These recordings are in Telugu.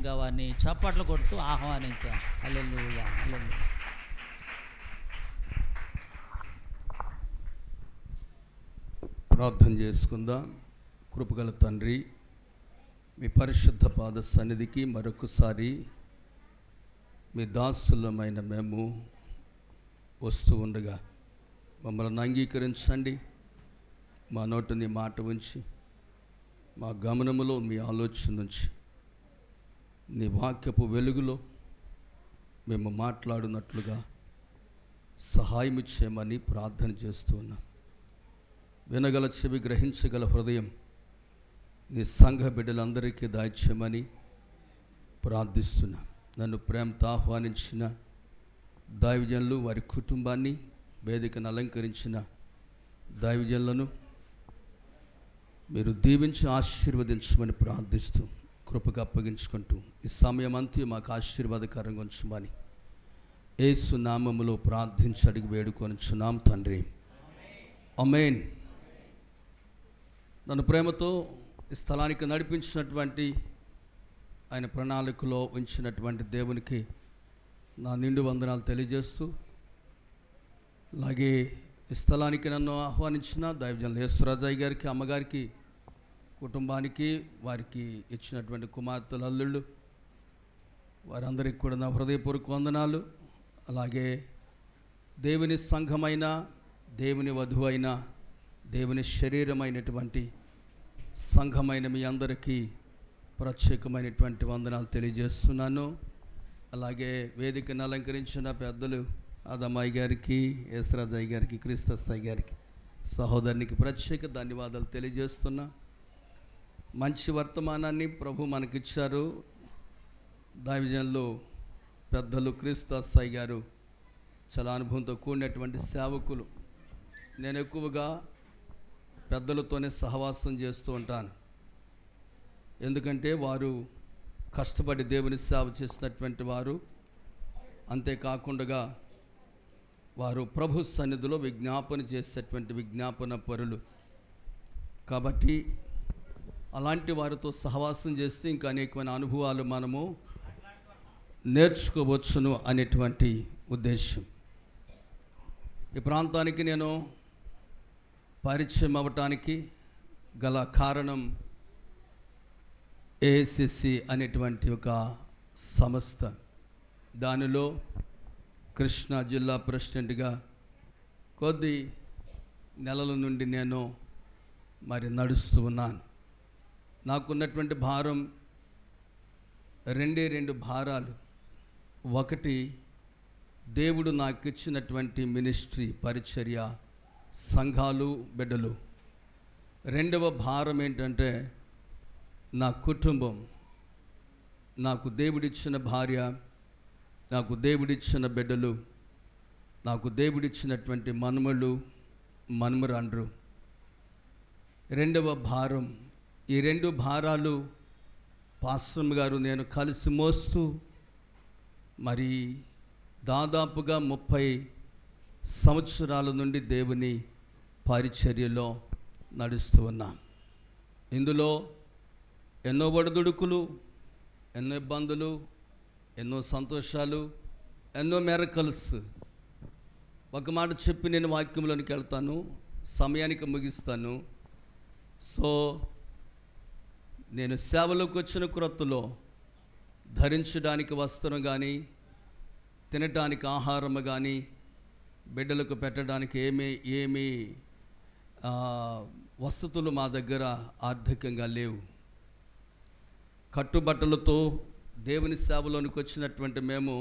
రావాల్సిందిగా వారిని చప్పట్లు కొడుతూ ఆహ్వానించాం. హల్లెలూయా, హల్లెలూయా. ప్రార్థన చేసుకుందాం. కృపగల తండ్రి, మీ పరిశుద్ధ పాద సన్నిధికి మరొకసారి మీ దాసులమైన మేము వస్తూ ఉండగా మమ్మల్ని అంగీకరించండి. మా నోటిని మాట ఉంచి, మా గమనములో మీ ఆలోచన నుంచి, నీ వాక్యపు వెలుగులో మేము మాట్లాడినట్లుగా సహాయం చేయమని ప్రార్థన చేస్తూ ఉన్నాం. వినగల చెవి, గ్రహించగల హృదయం నీ సంఘ బిడ్డలందరికీ దాయిచ్యమని ప్రార్థిస్తున్నా. నన్ను ప్రేమతో ఆహ్వానించిన దైవజనులు, వారి కుటుంబాన్ని, వేదికను అలంకరించిన దైవజనులను మీరు దీవించి ఆశీర్వదించమని ప్రార్థిస్తూ కృపగా అప్పగించుకుంటూ ఈ సమయం అంతా మాకు ఆశీర్వాదకరంగా ఉంచమని యేసు నామములో ప్రార్థించి అడిగి వేడుకొనుచున్నాం తండ్రి, ఆమేన్. నన్ను ప్రేమతో ఈ స్థలానికి నడిపించినటువంటి, ఆయన ప్రణాళికలో ఉంచినటువంటి దేవునికి నా నిండు వందనాలు తెలియజేస్తూ, అలాగే ఈ స్థలానికి నన్ను ఆహ్వానించిన దైవజనులు యేసురాజయ్య గారికి, అమ్మగారికి, కుటుంబానికి, వారికి ఇచ్చినటువంటి కుమార్తెలు, అల్లుళ్ళు, వారందరికీ కూడా నా హృదయపూర్వక వందనాలు. అలాగే దేవుని సంఘమైన, దేవుని వధువైన, దేవుని శరీరమైనటువంటి సంఘమైన మీ అందరికీ ప్రత్యేకమైనటువంటి వందనాలు తెలియజేస్తున్నాను. అలాగే వేదికను అలంకరించిన పెద్దలు అదమ్మాయి గారికి, యేసురాజయ్య గారికి, క్రీస్తయ్య గారికి, సహోదరునికి ప్రత్యేక ధన్యవాదాలు తెలియజేస్తున్నా. మంచి వర్తమానాన్ని ప్రభు మనకిచ్చారు. దైవజనులు పెద్దలు క్రీస్తయ్య గారు చాలా అనుభవంతో కూడినటువంటి సేవకులు. నేను ఎక్కువగా పెద్దలతోనే సహవాసం చేస్తూ ఉంటాను. ఎందుకంటే వారు కష్టపడి దేవుని సేవ చేసినటువంటి వారు. అంతేకాకుండా వారు ప్రభు సన్నిధిలో విజ్ఞాపన చేసేటువంటి విజ్ఞాపన పరులు. కాబట్టి అలాంటి వారితో సహవాసం చేస్తే ఇంకా అనేకమైన అనుభవాలు మనము నేర్చుకోవచ్చును అనేటువంటి ఉద్దేశం. ఈ ప్రాంతానికి నేను పరిచయం అవ్వటానికి గల కారణం ఏఎస్సిసి అనేటువంటి ఒక సంస్థ. దానిలో కృష్ణా జిల్లా ప్రెసిడెంట్గా కొద్ది నెలల నుండి నేను నడుస్తూ ఉన్నాను. నాకున్నటువంటి భారం రెండు భారాలు. ఒకటి, దేవుడు నాకు ఇచ్చినటువంటి మినిస్ట్రీ, పరిచర్య, సంఘాలు, బిడ్డలు. రెండవ భారం ఏంటంటే నా కుటుంబం. నాకు దేవుడిచ్చిన భార్య, నాకు దేవుడిచ్చిన బిడ్డలు, నాకు దేవుడిచ్చినటువంటి మనుమలు, మనుమరాండ్రు. రెండవ భారం. ఈ రెండు భారాలు పాస్టర్ గారు నేను కలిసి మోస్తూ దాదాపుగా 30 సంవత్సరాల నుండి దేవుని పరిచర్యలో నడుస్తూ ఉన్నాం. ఇందులో ఎన్నో ఒడిదుడుకులు, ఎన్నో ఇబ్బందులు, ఎన్నో సంతోషాలు, ఎన్నో మిరకల్స్. ఒక మాట చెప్పి నేను వాక్యంలోనికి వెళ్తాను, సమయానికి ముగిస్తాను. సో నేను సేవలోకి వచ్చిన క్రొత్తలో ధరించడానికి వస్త్రం కానీ, తినటానికి ఆహారము కానీ, బిడ్డలకు పెట్టడానికి ఏమీ వసతులు మా దగ్గర ఆర్థికంగా లేవు. కట్టుబట్టలతో దేవుని సేవలోనికి వచ్చినటువంటి మేము,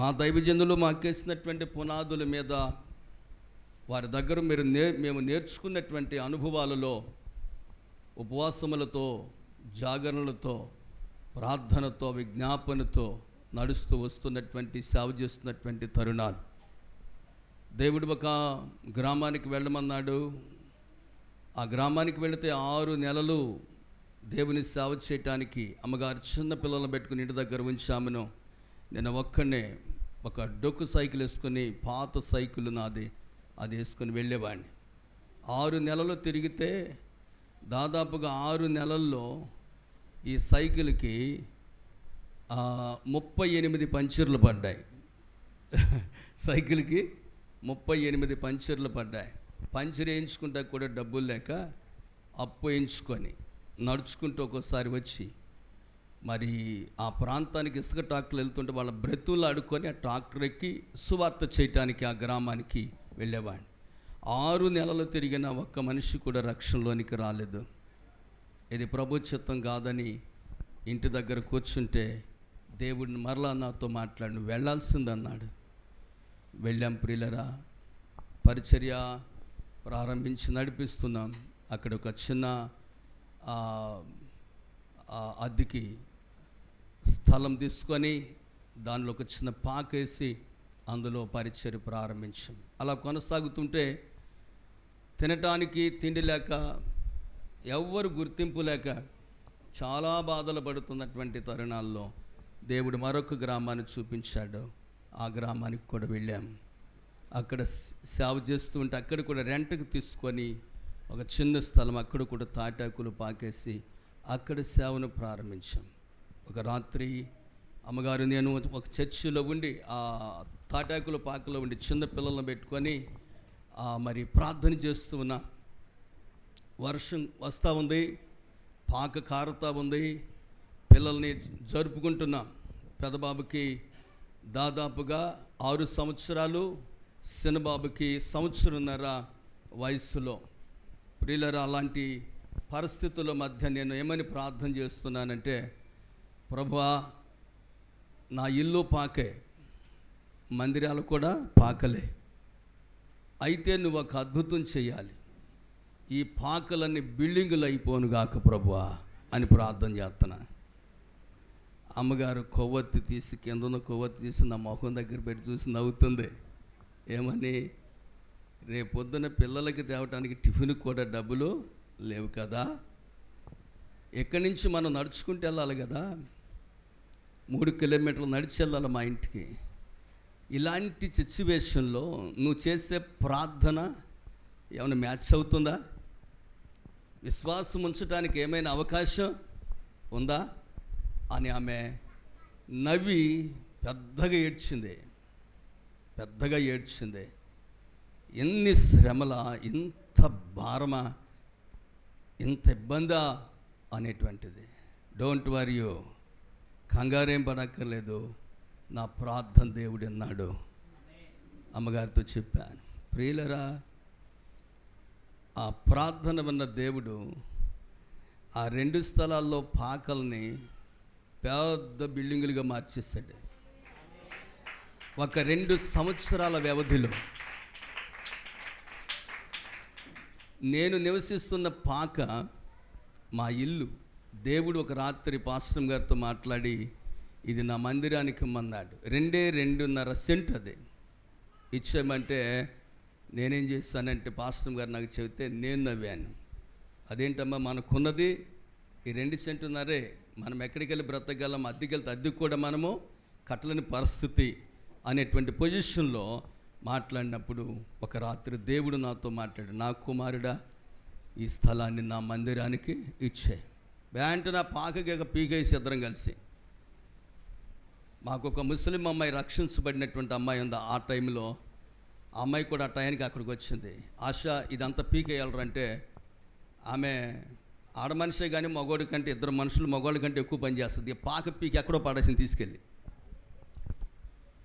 మా దైవజనులు మాకేసినటువంటి పునాదుల మీద, వారి దగ్గర మేము నేర్చుకున్నటువంటి అనుభవాలలో, ఉపవాసములతో, జాగరణలతో, ప్రార్థనతో, విజ్ఞాపనతో నడుస్తూ వస్తున్నటువంటి సేవ చేస్తున్నటువంటి తరుణాలు. దేవుడు ఒక గ్రామానికి వెళ్ళమన్నాడు. ఆ గ్రామానికి వెళితే 6 నెలలు దేవుని సేవ చేయటానికి అమ్మగారు చిన్న పిల్లలను పెట్టుకుని ఇంటి దగ్గర ఉంచామను. నేను ఒక్కనే ఒక డొక్కు సైకిల్ వేసుకొని, పాత సైకిల్ నాది, అది వేసుకొని వెళ్ళేవాడిని. 6 నెలలు తిరిగితే దాదాపుగా 6 నెలల్లో ఈ సైకిల్కి 38 పంచర్లు పడ్డాయి. సైకిల్కి 38 పంచర్లు పడ్డాయి. పంచర్ వేయించుకుంటా కూడా డబ్బులు లేక అప్పు వేయించుకొని నడుచుకుంటూ ఒక్కోసారి వచ్చి మరి ఆ ప్రాంతానికి ఇసుక ట్రాక్టర్లు వెళ్తుంటే వాళ్ళ బ్రతులు ఆడుకొని ఆ ట్రాక్టర్ ఎక్కి సువార్త చేయటానికి ఆ గ్రామానికి వెళ్ళేవాడిని. 6 నెలలు తిరిగిన ఒక్క మనిషి కూడా రక్షణలోనికి రాలేదు. ఇది ప్రభు చిత్తం కాదని ఇంటి దగ్గర కూర్చుంటే దేవుడిని మరలా నాతో మాట్లాడి నువ్వు వెళ్ళాల్సిందన్నాడు. వెళ్ళాం ప్రియులరా, పరిచర్య ప్రారంభించి నడిపిస్తున్నాం. అక్కడ ఒక చిన్న అద్దెకి స్థలం తీసుకొని దానిలో ఒక చిన్న పాకేసి అందులో పరిచర్య ప్రారంభించాం. అలా కొనసాగుతుంటే తినటానికి తిండి లేక, ఎవ్వరు గుర్తింపు లేక చాలా బాధలు పడుతున్నటువంటి తరుణాల్లో దేవుడు మరొక గ్రామాన్ని చూపించాడు. ఆ గ్రామానికి కూడా వెళ్ళాం. అక్కడ సేవ చేస్తూ ఉంటే అక్కడ కూడా రెంట్కి తీసుకొని ఒక చిన్న స్థలం అక్కడ కూడా తాటాకులు పాకేసి అక్కడ సేవను ప్రారంభించాం. ఒక రాత్రి అమ్మగారు నేను ఒక చర్చిలో ఉండి ఆ తాటాకుల పాకలో ఉండి చిన్న పిల్లలను పెట్టుకొని మరి ప్రార్థన చేస్తూ ఉన్నా. వర్షం వస్తూ ఉంది, పాక కారుతూ ఉంది, పిల్లల్ని జరుపుకుంటున్నాం. పెద్దబాబుకి దాదాపుగా 6 సంవత్సరాలు, చిన్నబాబుకి 1.5 సంవత్సరాల వయస్సులో. ప్రియులరా, అలాంటి పరిస్థితుల మధ్య నేను ఏమని ప్రార్థన చేస్తున్నానంటే, ప్రభువా నా ఇల్లు పాకే, మందిరాలు కూడా పాకలే, అయితే నువ్వు ఒక అద్భుతం చేయాలి, ఈ పాకలన్నీ బిల్డింగులు అయిపోను గాక ప్రభువా అని ప్రార్థన చేస్తున్నా. అమ్మగారు కొవ్వొత్తి తీసి కిందన కొవ్వొత్తి తీసి నా మొహం దగ్గర పెట్టి చూసి నవ్వుతుంది. ఏమని, రేపొద్దున పిల్లలకి తేవటానికి టిఫిన్కి కూడా డబ్బులు లేవు కదా, ఎక్కడి నుంచి మనం నడుచుకుంటూ వెళ్ళాలి కదా, 3 కిలోమీటర్లు నడిచి వెళ్ళాలి మా ఇంటికి. ఇలాంటి సిచ్యువేషన్లో నువ్వు చేసే ప్రార్థన ఏమైనా మ్యాచ్ అవుతుందా? విశ్వాసం ఉంచడానికి ఏమైనా అవకాశం ఉందా అని ఆమె నవ్వి పెద్దగా ఏడ్చింది. ఎన్ని శ్రమల, ఇంత భారమా, ఇంత ఇబ్బందా అనేటువంటిది. డోంట్ వరీ, కంగారేం పడక్కర్లేదు, నా ప్రార్థన దేవుడు అన్నాడు. అమ్మగారితో చెప్పాను. ప్రియులరా, ఆ ప్రార్థన ఉన్న దేవుడు ఆ 2 స్థలాల్లో పాకల్ని పెద్ద బిల్డింగులుగా మార్చేశాడు. ఒక 2 సంవత్సరాల వ్యవధిలో నేను నివసిస్తున్న పాక మా ఇల్లు. దేవుడు ఒక రాత్రి పాస్టర్ గారితో మాట్లాడి ఇది నా మందిరానికి ఇమ్మన్నాడు. 2.5 సెంట్ అది ఇచ్చామంటే నేనేం చేస్తానంటే పాస్టర్ గారు నాకు చెబితే నేను నవ్వాను. అదేంటమ్మా, మనకున్నది ఈ 2 సెంటున్నరే, మనం ఎక్కడికి వెళ్ళి బ్రతకగలం, అద్దెకెళ్తే అద్దెకు కూడా మనము కట్టలేని పరిస్థితి అనేటువంటి పొజిషన్లో మాట్లాడినప్పుడు ఒక రాత్రి దేవుడు నాతో మాట్లాడు, నా కుమారుడా ఈ స్థలాన్ని నా మందిరానికి ఇచ్చాయి. వెంటనే నా పాకకి పీకేసి ఇద్దరం కలిసి, మాకు ఒక ముస్లిం అమ్మాయి రక్షించబడినటువంటి అమ్మాయి ఉంది. ఆ టైంలో ఆ అమ్మాయి కూడా ఆ టైంకి అక్కడికి వచ్చింది. ఆశ ఇదంతా పీకేయాలంటే ఆమె ఆడమనిషే కానీ మగోడి కంటే, 2 మనుషులు మగోళ్ళ కంటే ఎక్కువ పని చేస్తుంది. పాక పీకి ఎక్కడో పడేసింది తీసుకెళ్ళి.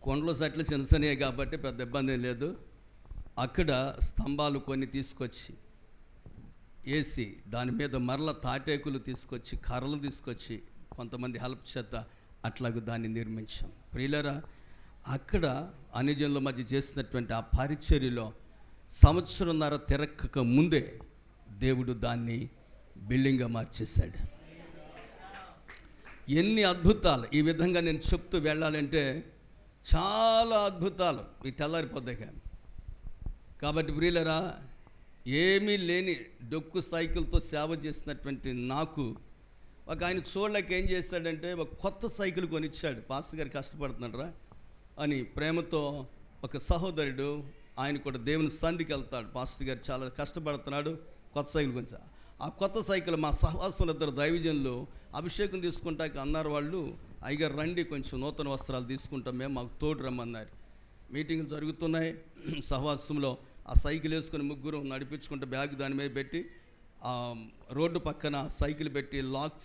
కొండలు సట్లు చిన్నసనియే కాబట్టి పెద్ద ఇబ్బంది ఏం లేదు. అక్కడ స్తంభాలు కొన్ని తీసుకొచ్చి వేసి దాని మీద మరల తాటేకులు తీసుకొచ్చి, కర్రలు తీసుకొచ్చి కొంతమంది హెల్ప్ చేత అట్లాగూ దాన్ని నిర్మించాం. ప్రియులరా, అక్కడ అన్యజనుల మధ్య చేసినటువంటి ఆ పరిచర్యలో 1.5 సంవత్సరం తిరక్కక ముందే దేవుడు దాన్ని బిల్డింగ్గా మార్చేశాడు. ఎన్ని అద్భుతాలు! ఈ విధంగా నేను చెప్తూ వెళ్ళాలంటే చాలా అద్భుతాలు ఈ తెల్లారిపోద్దాయి. కాబట్టి ప్రియులరా, ఏమీ లేని డొక్కు సైకిల్తో సేవ చేసినటువంటి నాకు ఒక ఆయన చూడలేక ఏం చేశాడంటే ఒక కొత్త సైకిల్ కొనిచ్చాడు. పాస్టర్ గారు కష్టపడుతున్నారా అని ప్రేమతో ఒక సహోదరుడు, ఆయన కూడా దేవుని సంధికి వెళ్తాడు, పాస్టర్ గారు చాలా కష్టపడుతున్నాడు, కొత్త సైకిల్ కొనిచ్చా. ఆ కొత్త సైకిల్ మా సహవాసులు ఇద్దరు దైవజనులు అభిషేకం తీసుకుంటాక అన్నారు వాళ్ళు, అయ్యగారు రండి కొంచెం నూతన వస్త్రాలు తీసుకుంటాం మేము, మాకు తోడు రమ్మన్నారు. మీటింగ్ జరుగుతున్నాయి సహవాసంలో. ఆ సైకిల్ వేసుకొని ముగ్గురు నడిపించుకుంటే బ్యాగ్ దాని మీద పెట్టి రోడ్డు పక్కన సైకిల్ పెట్టి లాక్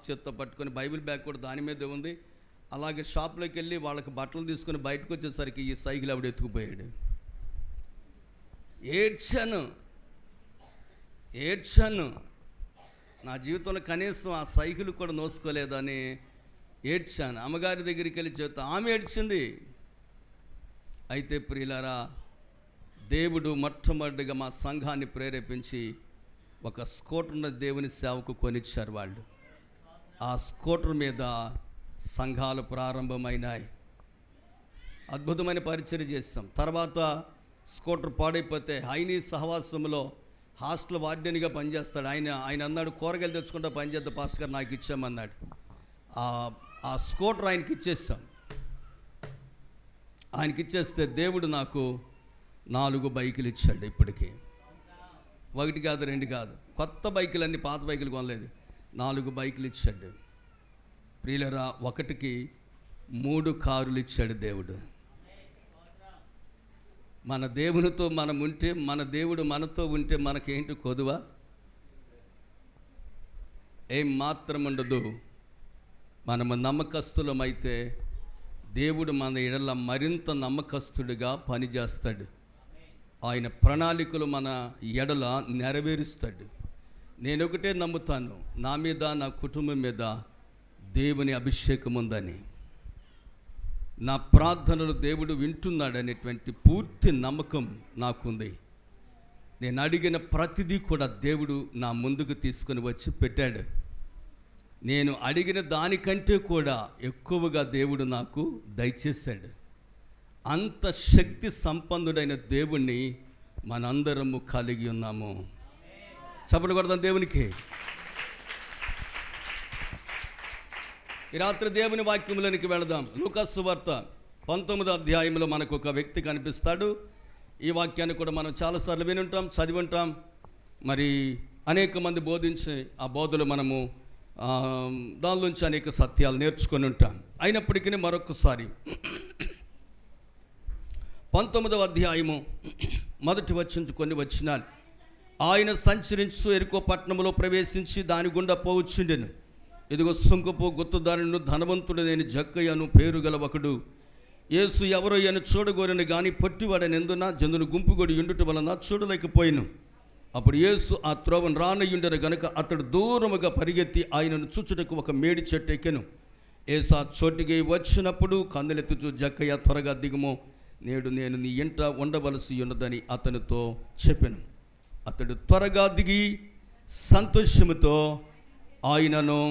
చేత్తో పట్టుకొని బైబిల్ బ్యాగ్ కూడా దాని మీదే ఉంది. అలాగే షాప్లోకి వెళ్ళి వాళ్ళకి బట్టలు తీసుకొని బయటకు వచ్చేసరికి ఈ సైకిల్ ఆవిడ ఎత్తుకుపోయాడు. ఏడ్చాను. నా జీవితంలో కనీసం ఆ సైకిల్ కూడా నోసుకోలేదని ఏడ్చాను. అమ్మగారి దగ్గరికి వెళ్ళి చెప్తా, ఆమె ఏడ్చింది. అయితే ప్రియులారా, దేవుడు మొట్టమొదటిగా మా సంఘాన్ని ప్రేరేపించి ఒక స్కూటర్ను దేవుని సేవకు కొనిచ్చారు వాళ్ళు. ఆ స్కూటర్ మీద సంఘాలు ప్రారంభమైనాయి. అద్భుతమైన పరిచర్య చేస్తాం. తర్వాత స్కూటర్ పాడైపోతే హైనీ సహవాసంలో హాస్టల్ వార్డెన్గా పనిచేస్తాడు ఆయన అన్నాడు, కూరగాయలు తెచ్చుకుంటా పనిచేద్దాం పాస్టర్ గారు నాకు ఇచ్చామన్నాడు. ఆ స్కూటర్ ఆయనకి ఇచ్చేస్తాం. ఆయనకి ఇచ్చేస్తే దేవుడు నాకు 4 బైకులు ఇచ్చాడు. ఇప్పటికీ 1 కాదు 2 కాదు, కొత్త బైకులు అన్నీ, పాత బైకులు కొనలేదు. 4 బైకులు ఇచ్చాడు. ప్రియులరా, 1కి 3 కారులు ఇచ్చాడు దేవుడు. మన దేవునితో మనం ఉంటే, మన దేవుడు మనతో ఉంటే మనకేంటి కొదువ? ఏం మాత్రం ఉండదు. మనము నమ్మకస్తులమైతే దేవుడు మన ఎడల మరింత నమ్మకస్తుడిగా పనిచేస్తాడు. ఆయన ప్రణాళికలు మన ఎడల నెరవేరుస్తాడు. నేను ఒకటే నమ్ముతాను, నా మీద నా కుటుంబం మీద దేవుని అభిషేకం ఉందని, నా ప్రార్థనలు దేవుడు వింటున్నాడనేటువంటి పూర్తి నమ్మకం నాకుంది. నేను అడిగిన ప్రతిదీ కూడా దేవుడు నా ముందుకు తీసుకొని వచ్చి పెట్టాడు. నేను అడిగిన దానికంటే కూడా ఎక్కువగా దేవుడు నాకు దయచేశాడు. అంత శక్తి సంపన్నుడైన దేవుణ్ణి మనందరము కలిగి ఉన్నాము. చప్పట్లు కొడదాం దేవునికి. ఈ రాత్రి దేవుని వాక్యములోనికి వెళదాం. లూకాసు సువార్త 19వ అధ్యాయంలో మనకు ఒక వ్యక్తి కనిపిస్తాడు. ఈ వాక్యాన్ని కూడా మనం చాలాసార్లు వినుంటాం, చదివి ఉంటాం. మరి అనేక మంది బోధించి ఆ బోధలు మనము దానిలోంచి అనేక సత్యాలు నేర్చుకొని ఉంటాం. అయినప్పటికీ మరొకసారి 19వ అధ్యాయము 1 వచనం కొన్ని వచనాలు. ఆయన సంచరించు ఎరికో పట్టణంలో ప్రవేశించి దాని గుండా పోవచ్చుండెను. ఇదిగో సుంకపు గుత్తదారును ధనవంతుడైన జక్కయ్యను పేరు గల ఒకడు యేసు ఎవరో అని చూడగోరని కానీ పొట్టివాడనెందున జనులు గుంపుగొడి ఉండుట వలన చూడలేకపోయాను. అప్పుడు యేసు ఆ త్రోవను రానయ్యుండెను గనుక అతడు దూరముగా పరిగెత్తి ఆయనను చూచుటకు ఒక మేడి చెట్టు ఎక్కెను. యేసు ఆ చోటికి వచ్చినప్పుడు కన్నులెత్తుచు, జక్కయ్య త్వరగా దిగుము, నేడు నేను నీ ఇంట ఉండవలసి ఉన్నదని అతనితో చెప్పాను. అతడు త్వరగా దిగి సంతోషముతో ఆయనను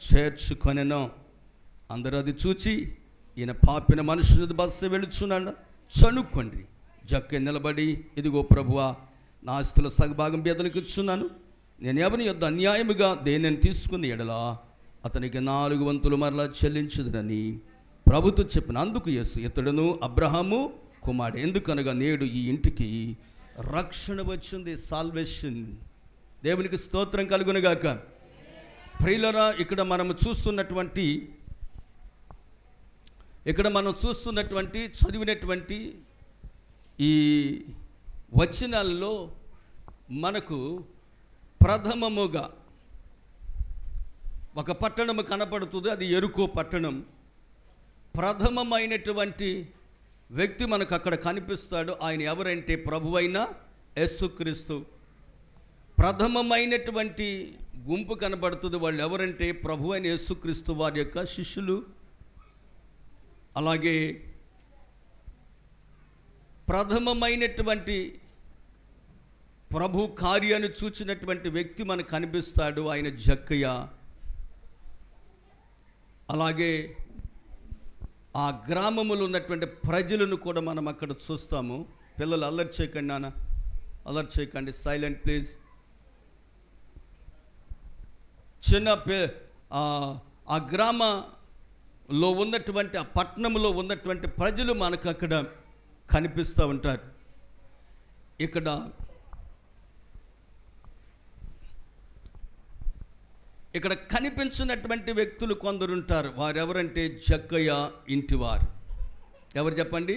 చేర్చుకొనెను. అందరూ అది చూచి, ఈయన పాపిన మనుషుని బస్సు వెళుచున్నాడు చనుక్కోండి. జక్కయ్య నిలబడి, ఇదిగో ప్రభువా, నా ఆస్తుల సగభాగం పేదలకు ఇచ్చున్నాను. నేను ఎవరి యొద్ద అన్యాయముగా దేనిని తీసుకుని ఎడలా అతనికి 4 వంతులు మరలా చెల్లించుదునని ప్రభుతో చెప్పిన. అందుకు యేసు, ఇతడును అబ్రహాము కుమారుడు, ఎందుకనగా నేడు ఈ ఇంటికి రక్షణ వచ్చింది. సాల్వేషన్. దేవునికి స్తోత్రం కలుగునుగాక. ప్రియులరా, ఇక్కడ మనం చూస్తున్నటువంటి చదివినటువంటి ఈ వచనాల్లో మనకు ప్రథమముగా ఒక పట్టణము కనపడుతుంది. అది యెరికో పట్టణం. ప్రథమమైనటువంటి వ్యక్తి మనకు అక్కడ కనిపిస్తాడు. ఆయన ఎవరంటే ప్రభువైన యేసుక్రీస్తు. ప్రథమమైనటువంటి గుంపు కనబడుతుంది. వాళ్ళు ఎవరంటే ప్రభువైన యేసుక్రీస్తు వారి యొక్క శిష్యులు. అలాగే ప్రథమమైనటువంటి ప్రభు కార్యాన్ని చూచినటువంటి వ్యక్తి మనకు కనిపిస్తాడు. ఆయన జక్కయ్య. అలాగే ఆ గ్రామములో ఉన్నటువంటి ప్రజలను కూడా మనం అక్కడ చూస్తాము. పిల్లలు అల్లరి చేయకండి నాన్న, అల్లరి చేయకండి, సైలెంట్ ప్లీజ్. ఆ గ్రామంలో ఉన్నటువంటి, ఆ పట్టణంలో ఉన్నటువంటి ప్రజలు మనకు అక్కడ కనిపిస్తూ ఉంటారు. ఇక్కడ ఇక్కడ కనిపించినటువంటి వ్యక్తులు కొందరుంటారు. వారెవరంటే జక్కయ్య ఇంటివారు. ఎవరు చెప్పండి?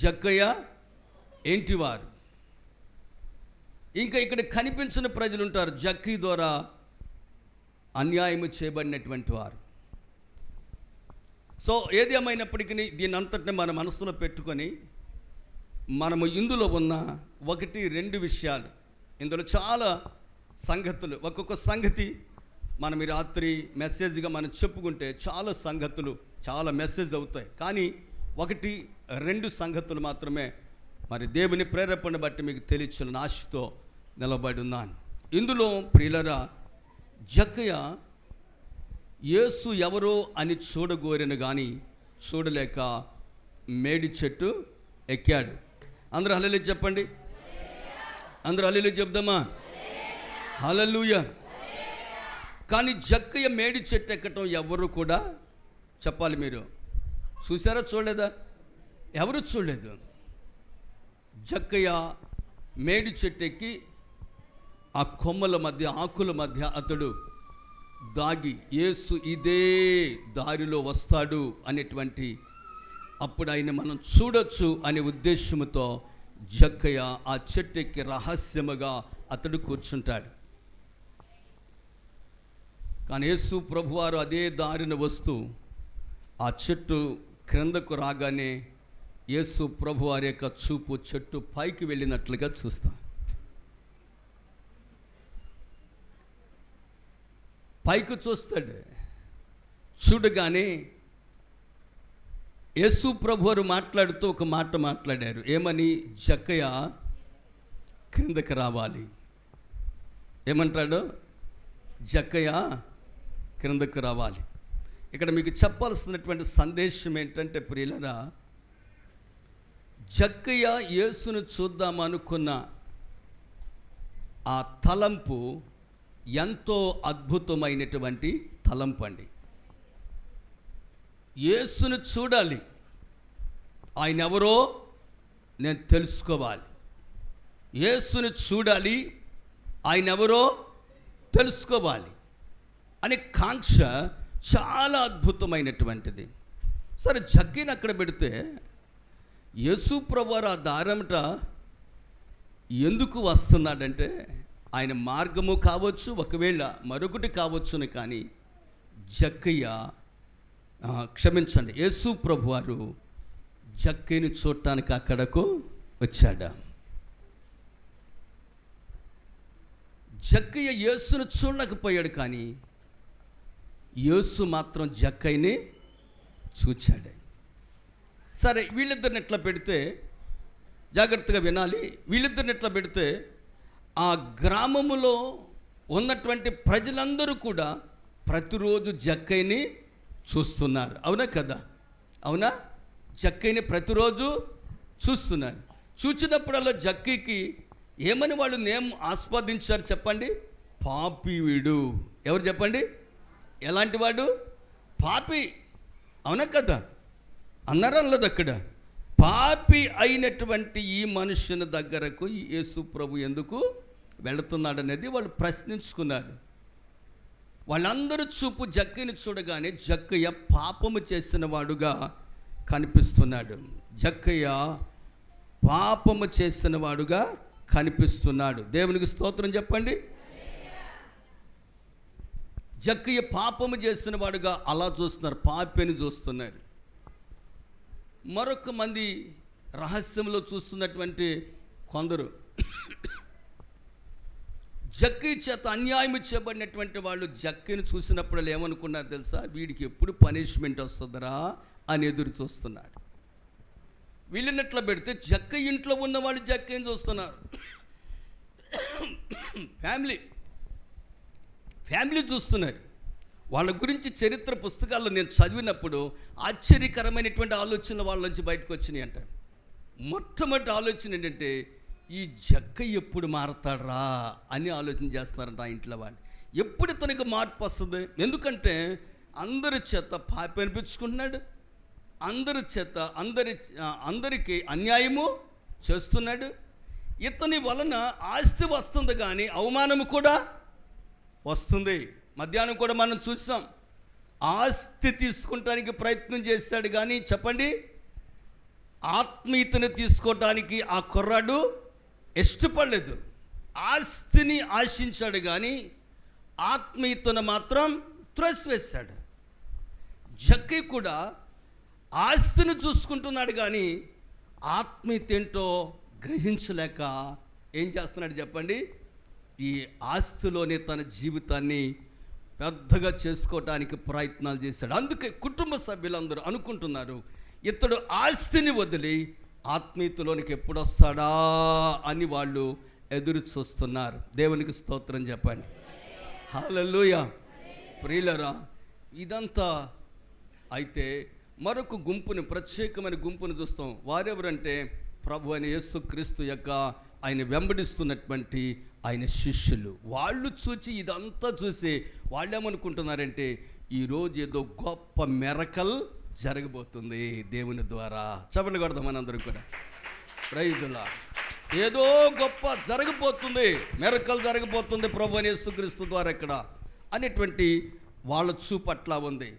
జక్కయ్య ఇంటివారు. ఇంకా ఇక్కడ కనిపించిన ప్రజలు ఉంటారు, జక్కయ్య ద్వారా అన్యాయం చేయబడినటువంటి వారు. సో ఏది ఏమైనప్పటికీ దీని అంతటిని మన మనసులో పెట్టుకొని మనము ఇందులో ఉన్న 1-2 విషయాలు, ఇందులో చాలా సంగతులు, ఒక్కొక్క సంగతి మనం ఈ రాత్రి మెసేజ్గా మనం చెప్పుకుంటే చాలా సంగతులు, చాలా మెసేజ్ అవుతాయి. కానీ 1-2 సంగతులు మాత్రమే మరి దేవుని ప్రేరేపణ బట్టి మీకు తెలియచిన ఆశతో నిలబడి ఉన్నాను. ఇందులో ప్రియులరా, జక్కయ్య యేసు ఎవరో అని చూడగోరిన కానీ చూడలేక మేడి చెట్టు ఎక్కాడు. అందరూ హల్లెలూయా చెప్పండి. అందరూ హల్లెలూయా చెప్దామా? హల్లెలూయా. కానీ జక్కయ్య మేడి చెట్టు ఎక్కటం ఎవరు కూడా చెప్పాలి, మీరు చూసారా? చూడలేదా? ఎవరు చూడలేదు. జక్కయ్య మేడి చెట్టు ఎక్కి ఆ కొమ్మల మధ్య, ఆకుల మధ్య అతడు దాగి యేసు ఇదే దారిలో వస్తాడు అనేటువంటి, అప్పుడు ఆయన మనం చూడొచ్చు అనే ఉద్దేశంతో జక్కయ్య ఆ చెట్టు ఎక్కి రహస్యముగా అతడు కూర్చుంటాడు. కానీ యేసు ప్రభువారు అదే దారిన వస్తూ ఆ చెట్టు క్రిందకు రాగానే యేసు ప్రభువారి యొక్క చూపు చెట్టు పైకి వెళ్ళినట్లుగా చూస్తాం. పైకి చూస్తాడు. చూడగానే యేసు ప్రభువారు మాట్లాడుతూ ఒక మాట మాట్లాడారు. ఏమని? జక్కయ్య క్రిందకి రావాలి. ఏమంటాడు? జక్కయ్య క్రిందకు రావాలి. ఇక్కడ మీకు చెప్పాల్సినటువంటి సందేశం ఏంటంటే ప్రియులరా, జక్కయ్య యేసును చూద్దామనుకున్న ఆ తలంపు ఎంతో అద్భుతమైనటువంటి తలంపు అండి. యేసును చూడాలి, ఆయన ఎవరో నేను తెలుసుకోవాలి. యేసును చూడాలి, ఆయన ఎవరో తెలుసుకోవాలి అనే కాంక్ష చాలా అద్భుతమైనటువంటిది. సరే, జక్కయ్యని అక్కడ పెడితే యేసు ప్రభువారు ఆ దారమట ఎందుకు వస్తున్నాడంటే, ఆయన మార్గము కావచ్చు, ఒకవేళ మరొకటి కావచ్చును. కానీ జక్కయ్య క్షమించండి, యేసు ప్రభువారు జక్కయ్యని చూడటానికి అక్కడకు వచ్చాడు. జక్కయ్య యేసును చూడలేకపోయాడు, కానీ యేసు మాత్రం జక్కయ్యని చూచాడు. సరే, వీళ్ళిద్దరిని ఎట్లా పెడితే, జాగ్రత్తగా వినాలి, వీళ్ళిద్దరిని ఎట్లా పెడితే ఆ గ్రామములో ఉన్నటువంటి ప్రజలందరూ కూడా ప్రతిరోజు జక్కయ్యని చూస్తున్నారు. అవునా కదా? అవునా? జక్కయ్యని ప్రతిరోజు చూస్తున్నారు. చూచినప్పుడల్లా జక్కయ్యకి ఏమని వాళ్ళు నేమ్ ఆస్వాదించారు చెప్పండి? పాపి వీడు. ఎవరు చెప్పండి? ఎలాంటి వాడు? పాపి. అవునా కదా? అన్నారా? అన్నది అక్కడ పాపి అయినటువంటి ఈ మనుషుని దగ్గరకు యేసు ప్రభు ఎందుకు వెళుతున్నాడు అనేది వాళ్ళు ప్రశ్నించుకున్నారు. వాళ్ళందరూ చూపు జక్కయ్యని చూడగానే జక్కయ్య పాపము చేసిన వాడుగా కనిపిస్తున్నాడు. జక్కయ్య పాపము చేసిన వాడుగా కనిపిస్తున్నాడు. దేవునికి స్తోత్రం చెప్పండి. జక్కయ్య పాపము చేసిన వాడుగా అలా చూస్తున్నారు, పాపిని చూస్తున్నారు. మరొక మంది రహస్యంలో చూస్తున్నటువంటి కొందరు జక్కయ్య చేత అన్యాయం చేయబడినటువంటి వాళ్ళు జక్కయ్యను చూసినప్పుడు ఏమనుకున్నారు తెలుసా? వీడికి ఎప్పుడు పనిష్మెంట్ వస్తుందరా అని ఎదురు చూస్తున్నారు. వీళ్ళనట్లా పెడితే జక్కయ్య ఇంట్లో ఉన్నవాళ్ళు జక్కయ్యను చూస్తున్నారు. ఫ్యామిలీ చూస్తున్నారు. వాళ్ళ గురించి చరిత్ర పుస్తకాల్లో నేను చదివినప్పుడు ఆశ్చర్యకరమైనటువంటి ఆలోచనలు వాళ్ళ నుంచి బయటకు వచ్చినాయి అంట. మొట్టమొదటి ఆలోచన ఏంటంటే, ఈ జక్కయ్య ఎప్పుడు మారతాడరా అని ఆలోచన చేస్తున్నారంట ఆ ఇంట్లో వాళ్ళు. ఎప్పుడు తనకు మార్పు వస్తుంది? ఎందుకంటే అందరి చేత పాపి అనిపించుకుంటున్నాడు, అందరి చేత అందరికీ అన్యాయము చేస్తున్నాడు. ఇతని వలన ఆస్తి వస్తుంది, కానీ అవమానము కూడా వస్తుంది. మధ్యాహ్నం కూడా మనం చూసాం, ఆస్తి తీసుకుంటానికి ప్రయత్నం చేశాడు కానీ చెప్పండి, ఆత్మీయతను తీసుకోవటానికి ఆ కుర్రాడు ఇష్టపడలేదు. ఆస్తిని ఆశించాడు కానీ ఆత్మీయతను మాత్రం త్రోసివేశాడు. జక్కీ కూడా ఆస్తిని చూసుకుంటున్నాడు కానీ ఆత్మీయత ఏంటో గ్రహించలేక ఏం చేస్తున్నాడు చెప్పండి, ఈ ఆస్తిలోనే తన జీవితాన్ని పెద్దగా చేసుకోవటానికి ప్రయత్నాలు చేశాడు. అందుకే కుటుంబ సభ్యులందరూ అనుకుంటున్నారు, ఇతడు ఆస్తిని వదిలి ఆత్మీయతలోనికి ఎప్పుడు వస్తాడా అని వాళ్ళు ఎదురు చూస్తున్నారు. దేవునికి స్తోత్రం చెప్పండి. హల్లెలూయా. ప్రియులరా, ఇదంతా అయితే మరొక గుంపుని, ప్రత్యేకమైన గుంపును చూస్తాం. వారెవరంటే ప్రభు అయిన యేసుక్రీస్తు యొక్క ఆయన వెంబడిస్తున్నటువంటి ఆయన శిష్యులు. వాళ్ళు చూసి, ఇదంతా చూసి వాళ్ళు ఏమనుకుంటున్నారంటే ఈరోజు ఏదో గొప్ప మిరకల్ జరగబోతుంది దేవుని ద్వారా. చప్పట్లు కొడదాం మనందరం కూడా. ప్రైజులా, ఏదో గొప్ప జరగబోతుంది, మిరకల్ జరగబోతుంది ప్రభు అయిన యేసుక్రీస్తు ద్వారా ఇక్కడ అనేటువంటి వాళ్ళ చూపు అట్లా ఉంది.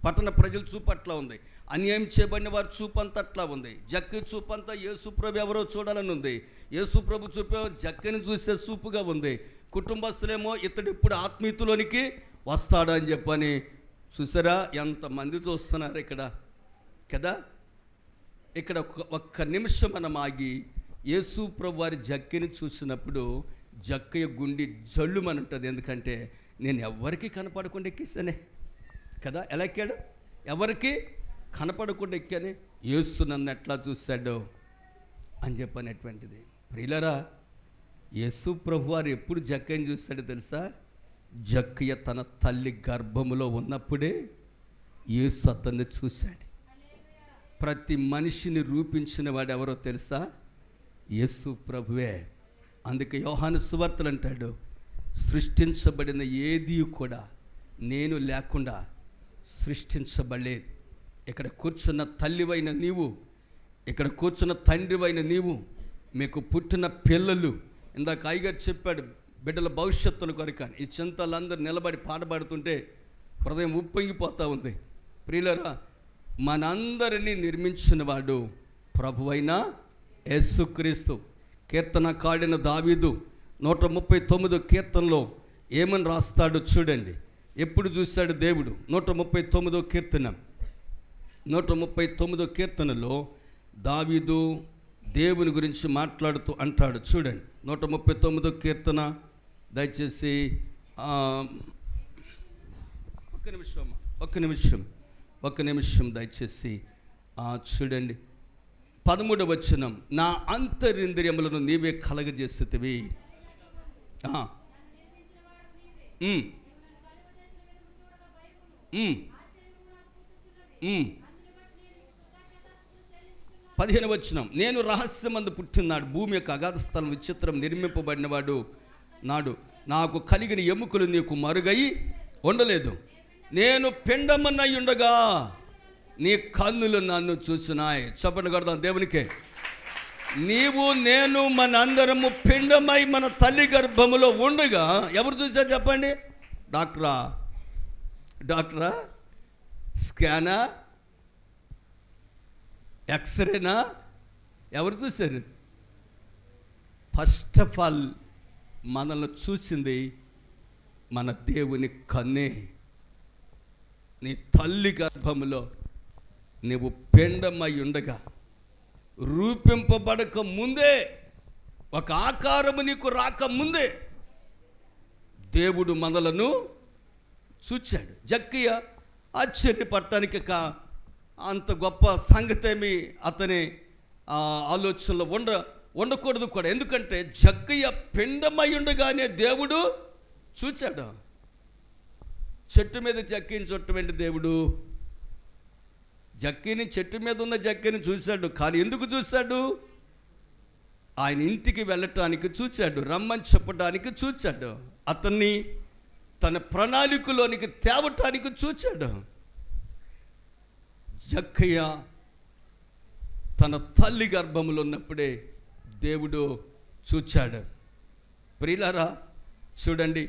పట్టణ ప్రజల చూపు అట్లా ఉంది. అన్యాయం చేయబడిన వారి చూపు అంతా అట్లా ఉంది. జక్కి చూపు అంతా యేసు ప్రభు ఎవరో చూడాలని ఉంది. యేసు ప్రభు చూపే జక్కని చూసే చూపుగా ఉంది. కుటుంబస్తులేమో ఇతడు ఇప్పుడు ఆత్మీయతలోనికి వస్తాడు అని చెప్పని చూసారా ఎంతమంది చూస్తున్నారు ఇక్కడ కదా. ఇక్కడ ఒక్క నిమిషం మనం ఆగి యేసు ప్రభు వారి జక్కిని చూసినప్పుడు జక్కయ్య గుండి జల్లుమని ఉంటుంది. ఎందుకంటే నేను ఎవరికి కనపడకుండా ఎక్కేసానే కదా. ఎలా ఎక్కాడు? ఎవరికి కనపడకుండా ఎక్కానే. యేసు నన్ను ఎట్లా చూశాడో అని చెప్పనేటువంటిది. ప్రియులరా, యేసు ప్రభు వారు ఎప్పుడు జక్కయ్యని చూశాడో తెలుసా? జక్కయ్య తన తల్లి గర్భములో ఉన్నప్పుడే యేసు అతన్ని చూశాడు. ప్రతి మనిషిని రూపించిన వాడు ఎవరో తెలుసా? యేసు ప్రభువే. అందుకే యోహాను సువార్తలు అంటాడు, సృష్టించబడిన ఏది కూడా నేను లేకుండా సృష్టించబడలేదు. ఇక్కడ కూర్చున్న తల్లివైన నీవు, ఇక్కడ కూర్చున్న తండ్రివైన నీవు, మీకు పుట్టిన పిల్లలు, ఇందాక అయ్యగారు చెప్పాడు బిడ్డల భవిష్యత్తుల కొరకు అని. ఈ చింతలందరూ నిలబడి పాటపాడుతుంటే హృదయం ఉప్పొంగిపోతూ ఉంది. ప్రియులరా, మనందరినీ నిర్మించిన వాడు ప్రభువైన యేసుక్రీస్తు. కీర్తనకారుడైన దావీదు 139 కీర్తనలో ఏమని రాస్తాడో చూడండి. ఎప్పుడు చూశాడు దేవుడు? 139 కీర్తన, 139 కీర్తనలో దావీదు దేవుని గురించి మాట్లాడుతూ అంటాడు. చూడండి 139 కీర్తన, దయచేసి ఒక్క నిమిషం దయచేసి చూడండి. 13వ వచనం, నా అంతరింద్రియములను నీవే కలగజేసేటివి. పదిహేను వచనం, నేను రహస్యమందు పుట్టినాడు, భూమి యొక్క అగాధ స్థలం విచిత్రం నిర్మింపబడినవాడు నాడు, నాకు కలిగిన ఎముకలు నీకు మరుగై ఉండలేదు. నేను పిండమన్నై ఉండగా నీ కన్నులు నన్ను చూసినాయి. చప్పట్లు కొడదాం దేవునికే. నీవు నేను మనందరము పిండమై మన తల్లి గర్భములో ఉండగా ఎవరు చూశారు చెప్పండి? డాక్టరా, స్కానా, ఎక్స్రేనా? ఎవరు చూశారు? ఫస్ట్ ఆఫ్ ఆల్ మనల్ని చూసింది మన దేవుని కన్నే. నీ తల్లి గర్భములో నీవు పిండమై ఉండగా, రూపింపబడక ముందే, ఒక ఆకారము నీకు రాకముందే దేవుడు మనలను చూచాడు. జక్కయ్య ఆశ్చర్యపడటానికి అంత గొప్ప సంగతేమి అతని ఆలోచనలో ఉండకూడదు కూడా. ఎందుకంటే జక్కయ్య పిండమై ఉండగానే దేవుడు చూచాడు. చెట్టు మీద జక్కీని చుట్టమేంటి దేవుడు? జక్కీని, చెట్టు మీద ఉన్న జక్కీని చూశాడు. కానీ ఎందుకు చూశాడు? ఆయన ఇంటికి వెళ్ళటానికి చూశాడు, రమ్మని చెప్పడానికి చూశాడు, అతన్ని తన ప్రణాళికలోనికి తేవటానికి చూశాడు. జక్కయ్య తన తల్లి గర్భంలో ఉన్నప్పుడే దేవుడు చూచాడు. ప్రియులారా చూడండి,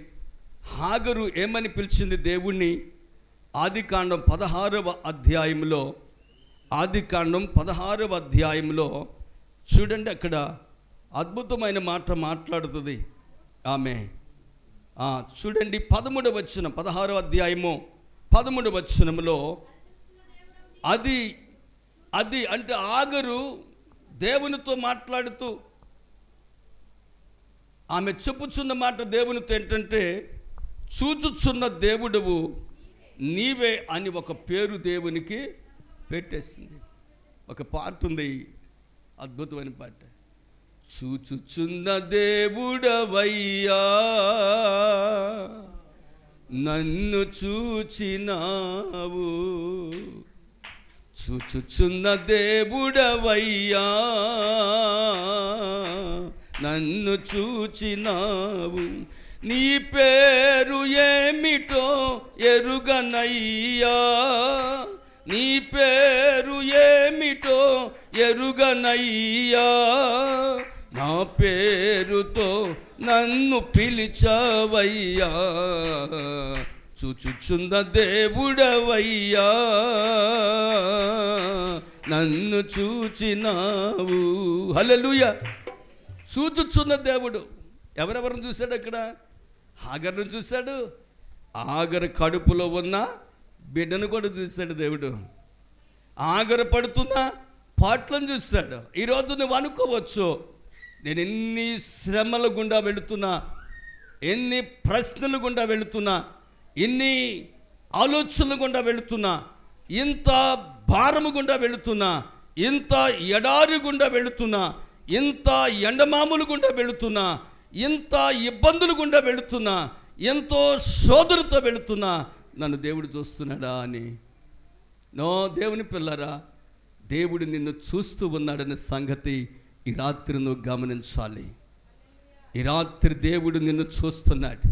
హాగరు ఏమని పిలిచింది దేవుణ్ణి? ఆదికాండం 16వ అధ్యాయంలో, ఆదికాండం 16వ అధ్యాయంలో చూడండి, అక్కడ అద్భుతమైన మాట మాట్లాడుతుంది ఆమె. చూడండి 13వ వచనం, 16వ అధ్యాయము 13వ వచనంలో అది అంటే ఆగరు దేవునితో మాట్లాడుతూ ఆమె చెప్పుచున్న మాట దేవునితో ఏంటంటే, చూచుచున్న దేవుడవు నీవే అని ఒక పేరు దేవునికి పెట్టేసింది. ఒక పాట ఉంది, అద్భుతమైన పాట. చూచుచున్న దేవుడవయ్యా నన్ను చూచినావు, చూచుచున్న దేవుడవయ్యా నన్ను చూచినావు, నీ పేరు ఏమిటో ఎరుగనయ్యా, నీ పేరు ఏమిటో ఎరుగనయ్యా, నా పేరుతో నన్ను పిలిచావయ్యా, చూచుచున్న దేవుడవయ్యా నన్ను చూచినావు. హల్లెలూయా. చూచుచున్న దేవుడు ఎవరెవరిని చూశాడు? అక్కడ హాగర్ను చూశాడు, ఆగరు కడుపులో ఉన్న బిడ్డను కూడా చూశాడు దేవుడు, ఆగరు పడుతున్న పాటలను చూశాడు. ఈరోజు నువ్వు అనుకోవచ్చు, నేను ఎన్ని శ్రమల గుండా వెళుతున్నా, ఎన్ని ప్రశ్నలు గుండా వెళుతున్నా, ఎన్ని ఆలోచనలు గుండా వెళుతున్నా, ఇంత భారము గుండా వెళుతున్నా, ఇంత ఎడారి గుండా వెళుతున్నా, ఇంత ఎండమాములు గుండా వెళుతున్నా, ఇంత ఇబ్బందులు గుండా వెళుతున్నా, ఎంతో సోదరుతో వెళుతున్నా, నన్ను దేవుడు చూస్తున్నాడా అని. నో దేవుని పిల్లరా, దేవుడు నిన్ను చూస్తూ ఉన్నాడనే సంగతి ఈ రాత్రి నువ్వు గమనించాలి. ఈ రాత్రి దేవుడు నిన్ను చూస్తున్నాడు.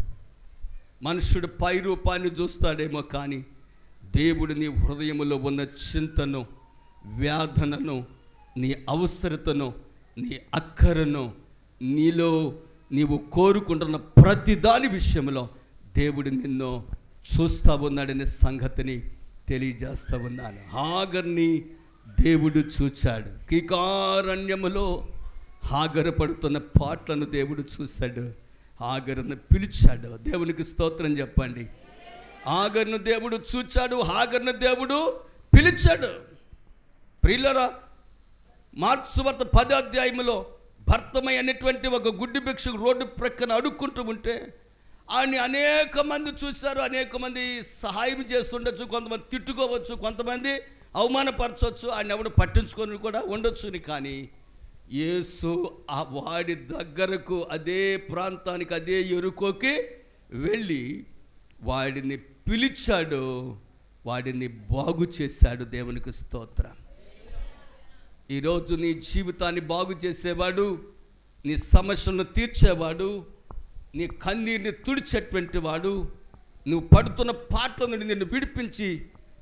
మనుషుడు పై రూపాన్ని చూస్తాడేమో, కానీ దేవుడు నీ హృదయంలో ఉన్న చింతను, వ్యాధనను, నీ అవసరతను, నీ అక్కరను, నీలో నీవు కోరుకుంటున్న ప్రతి దాని విషయంలో దేవుడు నిన్ను చూస్తూ ఉన్నాడనే సంగతిని తెలియజేస్తూ ఉన్నాను. హాగర్ని దేవుడు చూచాడు. కీకారణ్యములో హాగరు పడుతున్న పాటలను దేవుడు చూశాడు, హాగరును పిలిచాడు. దేవునికి స్తోత్రం చెప్పండి. హాగరును దేవుడు చూచాడు, హాగరును దేవుడు పిలిచాడు. ప్రియులారా, మార్కు సువార్త 10వ అధ్యాయంలో భర్తమై అనేటువంటి ఒక గుడ్డి భిక్షకు రోడ్డు ప్రక్కన అడుక్కుంటూ ఉంటే ఆయన్ని అనేక మంది చూశారు, అనేక మంది సహాయం చేస్తుండొచ్చు, కొంతమంది తిట్టుకోవచ్చు, కొంతమంది అవమానపరచవచ్చు, ఆయన ఎవడు పట్టించుకొని కూడా ఉండొచ్చుని. కానీ యేసు ఆ వాడి దగ్గరకు, అదే ప్రాంతానికి, అదే ఎరుకోకి వెళ్ళి వాడిని పిలిచాడు, వాడిని బాగు చేశాడు. దేవునికి స్తోత్రం. ఈరోజు నీ జీవితాన్ని బాగు చేసేవాడు, నీ సమస్యలను తీర్చేవాడు, నీ కన్నీరుని తుడిచేటువంటి వాడు, నువ్వు పడుతున్న పాటల నుండి నిన్ను విడిపించి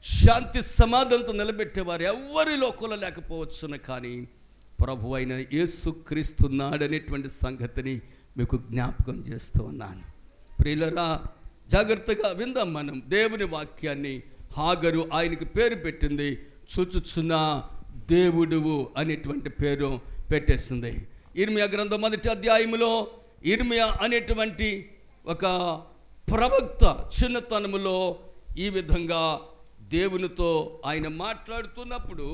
శాంతి సమాధానంతో నిలబెట్టేవారు ఎవ్వరి లోకంలో లేకపోవచ్చును, కానీ ప్రభు అయిన యేసుక్రీస్తున్నాడనేటువంటి సంగతిని మీకు జ్ఞాపకం చేస్తూ ఉన్నాను. ప్రియులరా, జాగ్రత్తగా విందాం మనం దేవుని వాక్యాన్ని. హాగరు ఆయనకి పేరు పెట్టింది, చూచుచున్న దేవుడువు అనేటువంటి పేరు పెట్టేసింది. ఇర్మియా గ్రంథం 1వ అధ్యాయంలో ఇర్మియా అనేటువంటి ఒక ప్రవక్త చిన్నతనములో ఈ విధంగా దేవునితో ఆయన మాట్లాడుతున్నప్పుడు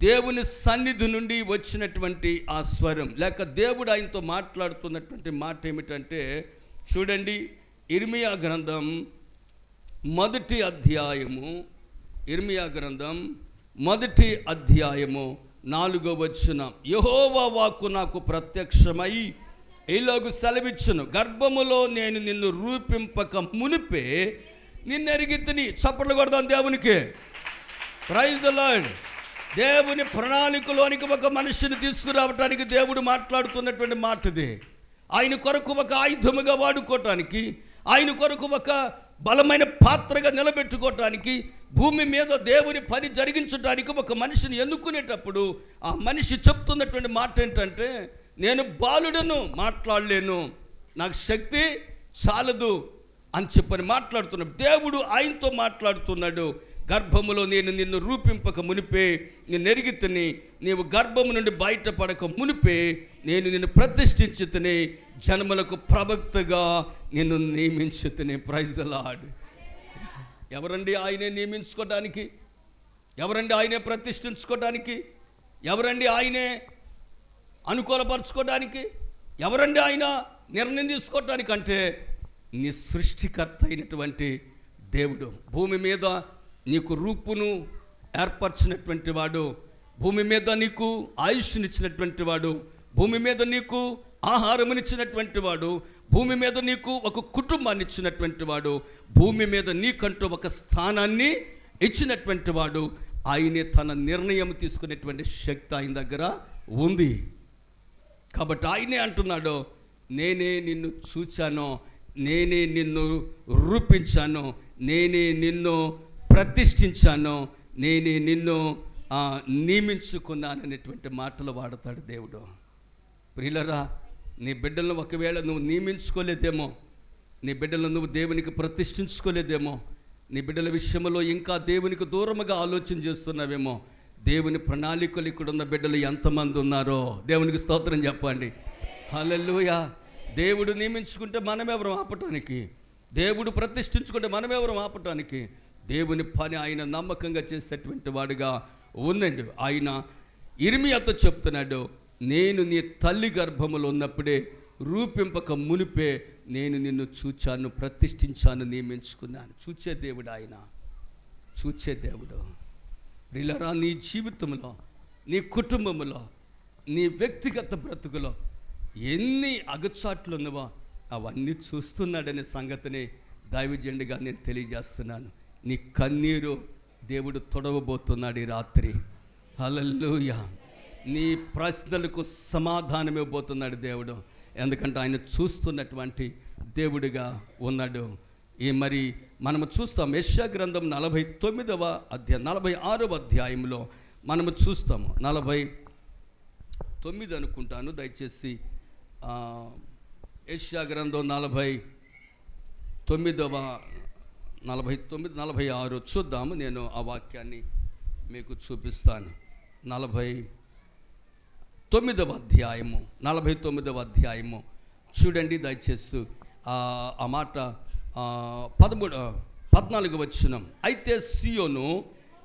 దేవుని సన్నిధి నుండి వచ్చినటువంటి ఆ స్వరం, లేక దేవుడు ఆయనతో మాట్లాడుతున్నటువంటి మాట ఏమిటంటే, చూడండి ఇర్మియా గ్రంథం 1వ అధ్యాయము, ఇర్మియా గ్రంథం 1వ అధ్యాయము 4వ వచనం. యెహోవా వాక్కు నాకు ప్రత్యక్షమై ఇలాగు సెలవిచ్చును, గర్భములో నేను నిన్ను రూపింపక మునిపే నిన్నెరిగితిని. చప్పట్లు కొడదాం దేవునికి. Praise the lord. దేవుని ప్రణాళికలోనికి ఒక మనిషిని తీసుకురావటానికి దేవుడు మాట్లాడుతున్నటువంటి మాట ఇది. ఆయన కొరకు ఒక ఆయుధముగా వాడుకోవటానికి, ఆయన కొరకు ఒక బలమైన పాత్రగా నిలబెట్టుకోవటానికి, భూమి మీద దేవుని పని జరిగించడానికి ఒక మనిషిని ఎన్నుకునేటప్పుడు ఆ మనిషి చెప్తున్నటువంటి మాట ఏంటంటే, నేను బాలుడను, మాట్లాడలేను, నాకు శక్తి చాలదు, అని చెప్పని మాట్లాడుతున్నాడు. దేవుడు ఆయనతో మాట్లాడుతున్నాడు. గర్భములో నేను నిన్ను రూపింపక మునిపే నేను ఎరిగితిని, నీవు గర్భము నుండి బయటపడక మునిపే నేను నిన్ను ప్రతిష్ఠించుతని, జనములకు ప్రవక్తగా నిన్ను నియమించుతని. Praise the lord. ఎవరండి ఆయనే నియమించుకోవడానికి? ఎవరండి ఆయనే ప్రతిష్ఠించుకోవడానికి? ఎవరండి ఆయనే అనుకూలపరచుకోవడానికి? ఎవరండి ఆయన నిర్ణయం తీసుకోవటానికి? అంటే నీ సృష్టికర్త అయినటువంటి దేవుడు. భూమి మీద నీకు రూపును ఏర్పరిచినటువంటి వాడు, భూమి మీద నీకు ఆయుష్నిచ్చినటువంటి వాడు, భూమి మీద నీకు ఆహారమునిచ్చినటువంటి వాడు, భూమి మీద నీకు ఒక కుటుంబాన్ని ఇచ్చినటువంటి వాడు, భూమి మీద నీకంటూ ఒక స్థానాన్ని ఇచ్చినటువంటి వాడు. ఆయనే తన నిర్ణయం తీసుకునేటువంటి శక్తి ఆయన దగ్గర ఉంది. కాబట్టి ఆయనే అంటున్నాడు, నేనే నిన్ను చూచాను, నేనే నిన్ను రూపించాను, నేనే నిన్ను ప్రతిష్ఠించాను, నేనే నిన్ను నియమించుకున్నాను అనేటువంటి మాటలు వాడతాడు దేవుడు. ప్రియులరా, నీ బిడ్డలను ఒకవేళ నువ్వు నియమించుకోలేదేమో, నీ బిడ్డలను నువ్వు దేవునికి ప్రతిష్ఠించుకోలేదేమో, నీ బిడ్డల విషయంలో ఇంకా దేవునికి దూరముగా ఆలోచన చేస్తున్నావేమో. దేవుని ప్రణాళికలు ఇక్కడున్న బిడ్డలు ఎంతమంది ఉన్నారో దేవునికి స్తోత్రం చెప్పండి. హల్లెలూయా. దేవుడు నియమించుకుంటే మనమెవరం ఆపటానికి? దేవుడు ప్రతిష్ఠించుకుంటే మనమెవరం ఆపటానికి? దేవుని పని ఆయన నమ్మకంగా చేసేటువంటి వాడుగా ఉన్నాడు. ఆయన ఇర్మియాతో చెప్తున్నాడు, నేను నీ తల్లి గర్భములో ఉన్నప్పుడే రూపింపక మునిపే నేను నిన్ను చూచాను, ప్రతిష్ఠించాను, నియమించుకున్నాను. చూచే దేవుడు ఆయన, చూచే దేవుడు. ప్రియులారా, నీ జీవితంలో, నీ కుటుంబంలో, నీ వ్యక్తిగత బ్రతుకులో ఎన్ని అగచాట్లు ఉన్నవో అవన్నీ చూస్తున్నాడనే సంగతిని దైవజనుడిగా నేను తెలియజేస్తున్నాను. నీ కన్నీరు దేవుడు తొడవబోతున్నాడు ఈ రాత్రి. హల్లెలూయా. నీ ప్రశ్నలకు సమాధానం ఇవ్వబోతున్నాడు దేవుడు. ఎందుకంటే ఆయన చూస్తున్నటువంటి దేవుడిగా ఉన్నాడు. మరి మనము చూస్తాం యెషయా గ్రంథం 49వ అధ్యాయం 46వ అధ్యాయంలో మనము చూస్తాము. 49 అనుకుంటాను, దయచేసి యెషయా గ్రంథం 49 చూద్దాము. నేను ఆ వాక్యాన్ని మీకు చూపిస్తాను. 49వ అధ్యాయము చూడండి దయచేసి. ఆ మాట 14వ వచనం. అయితే సీయోను,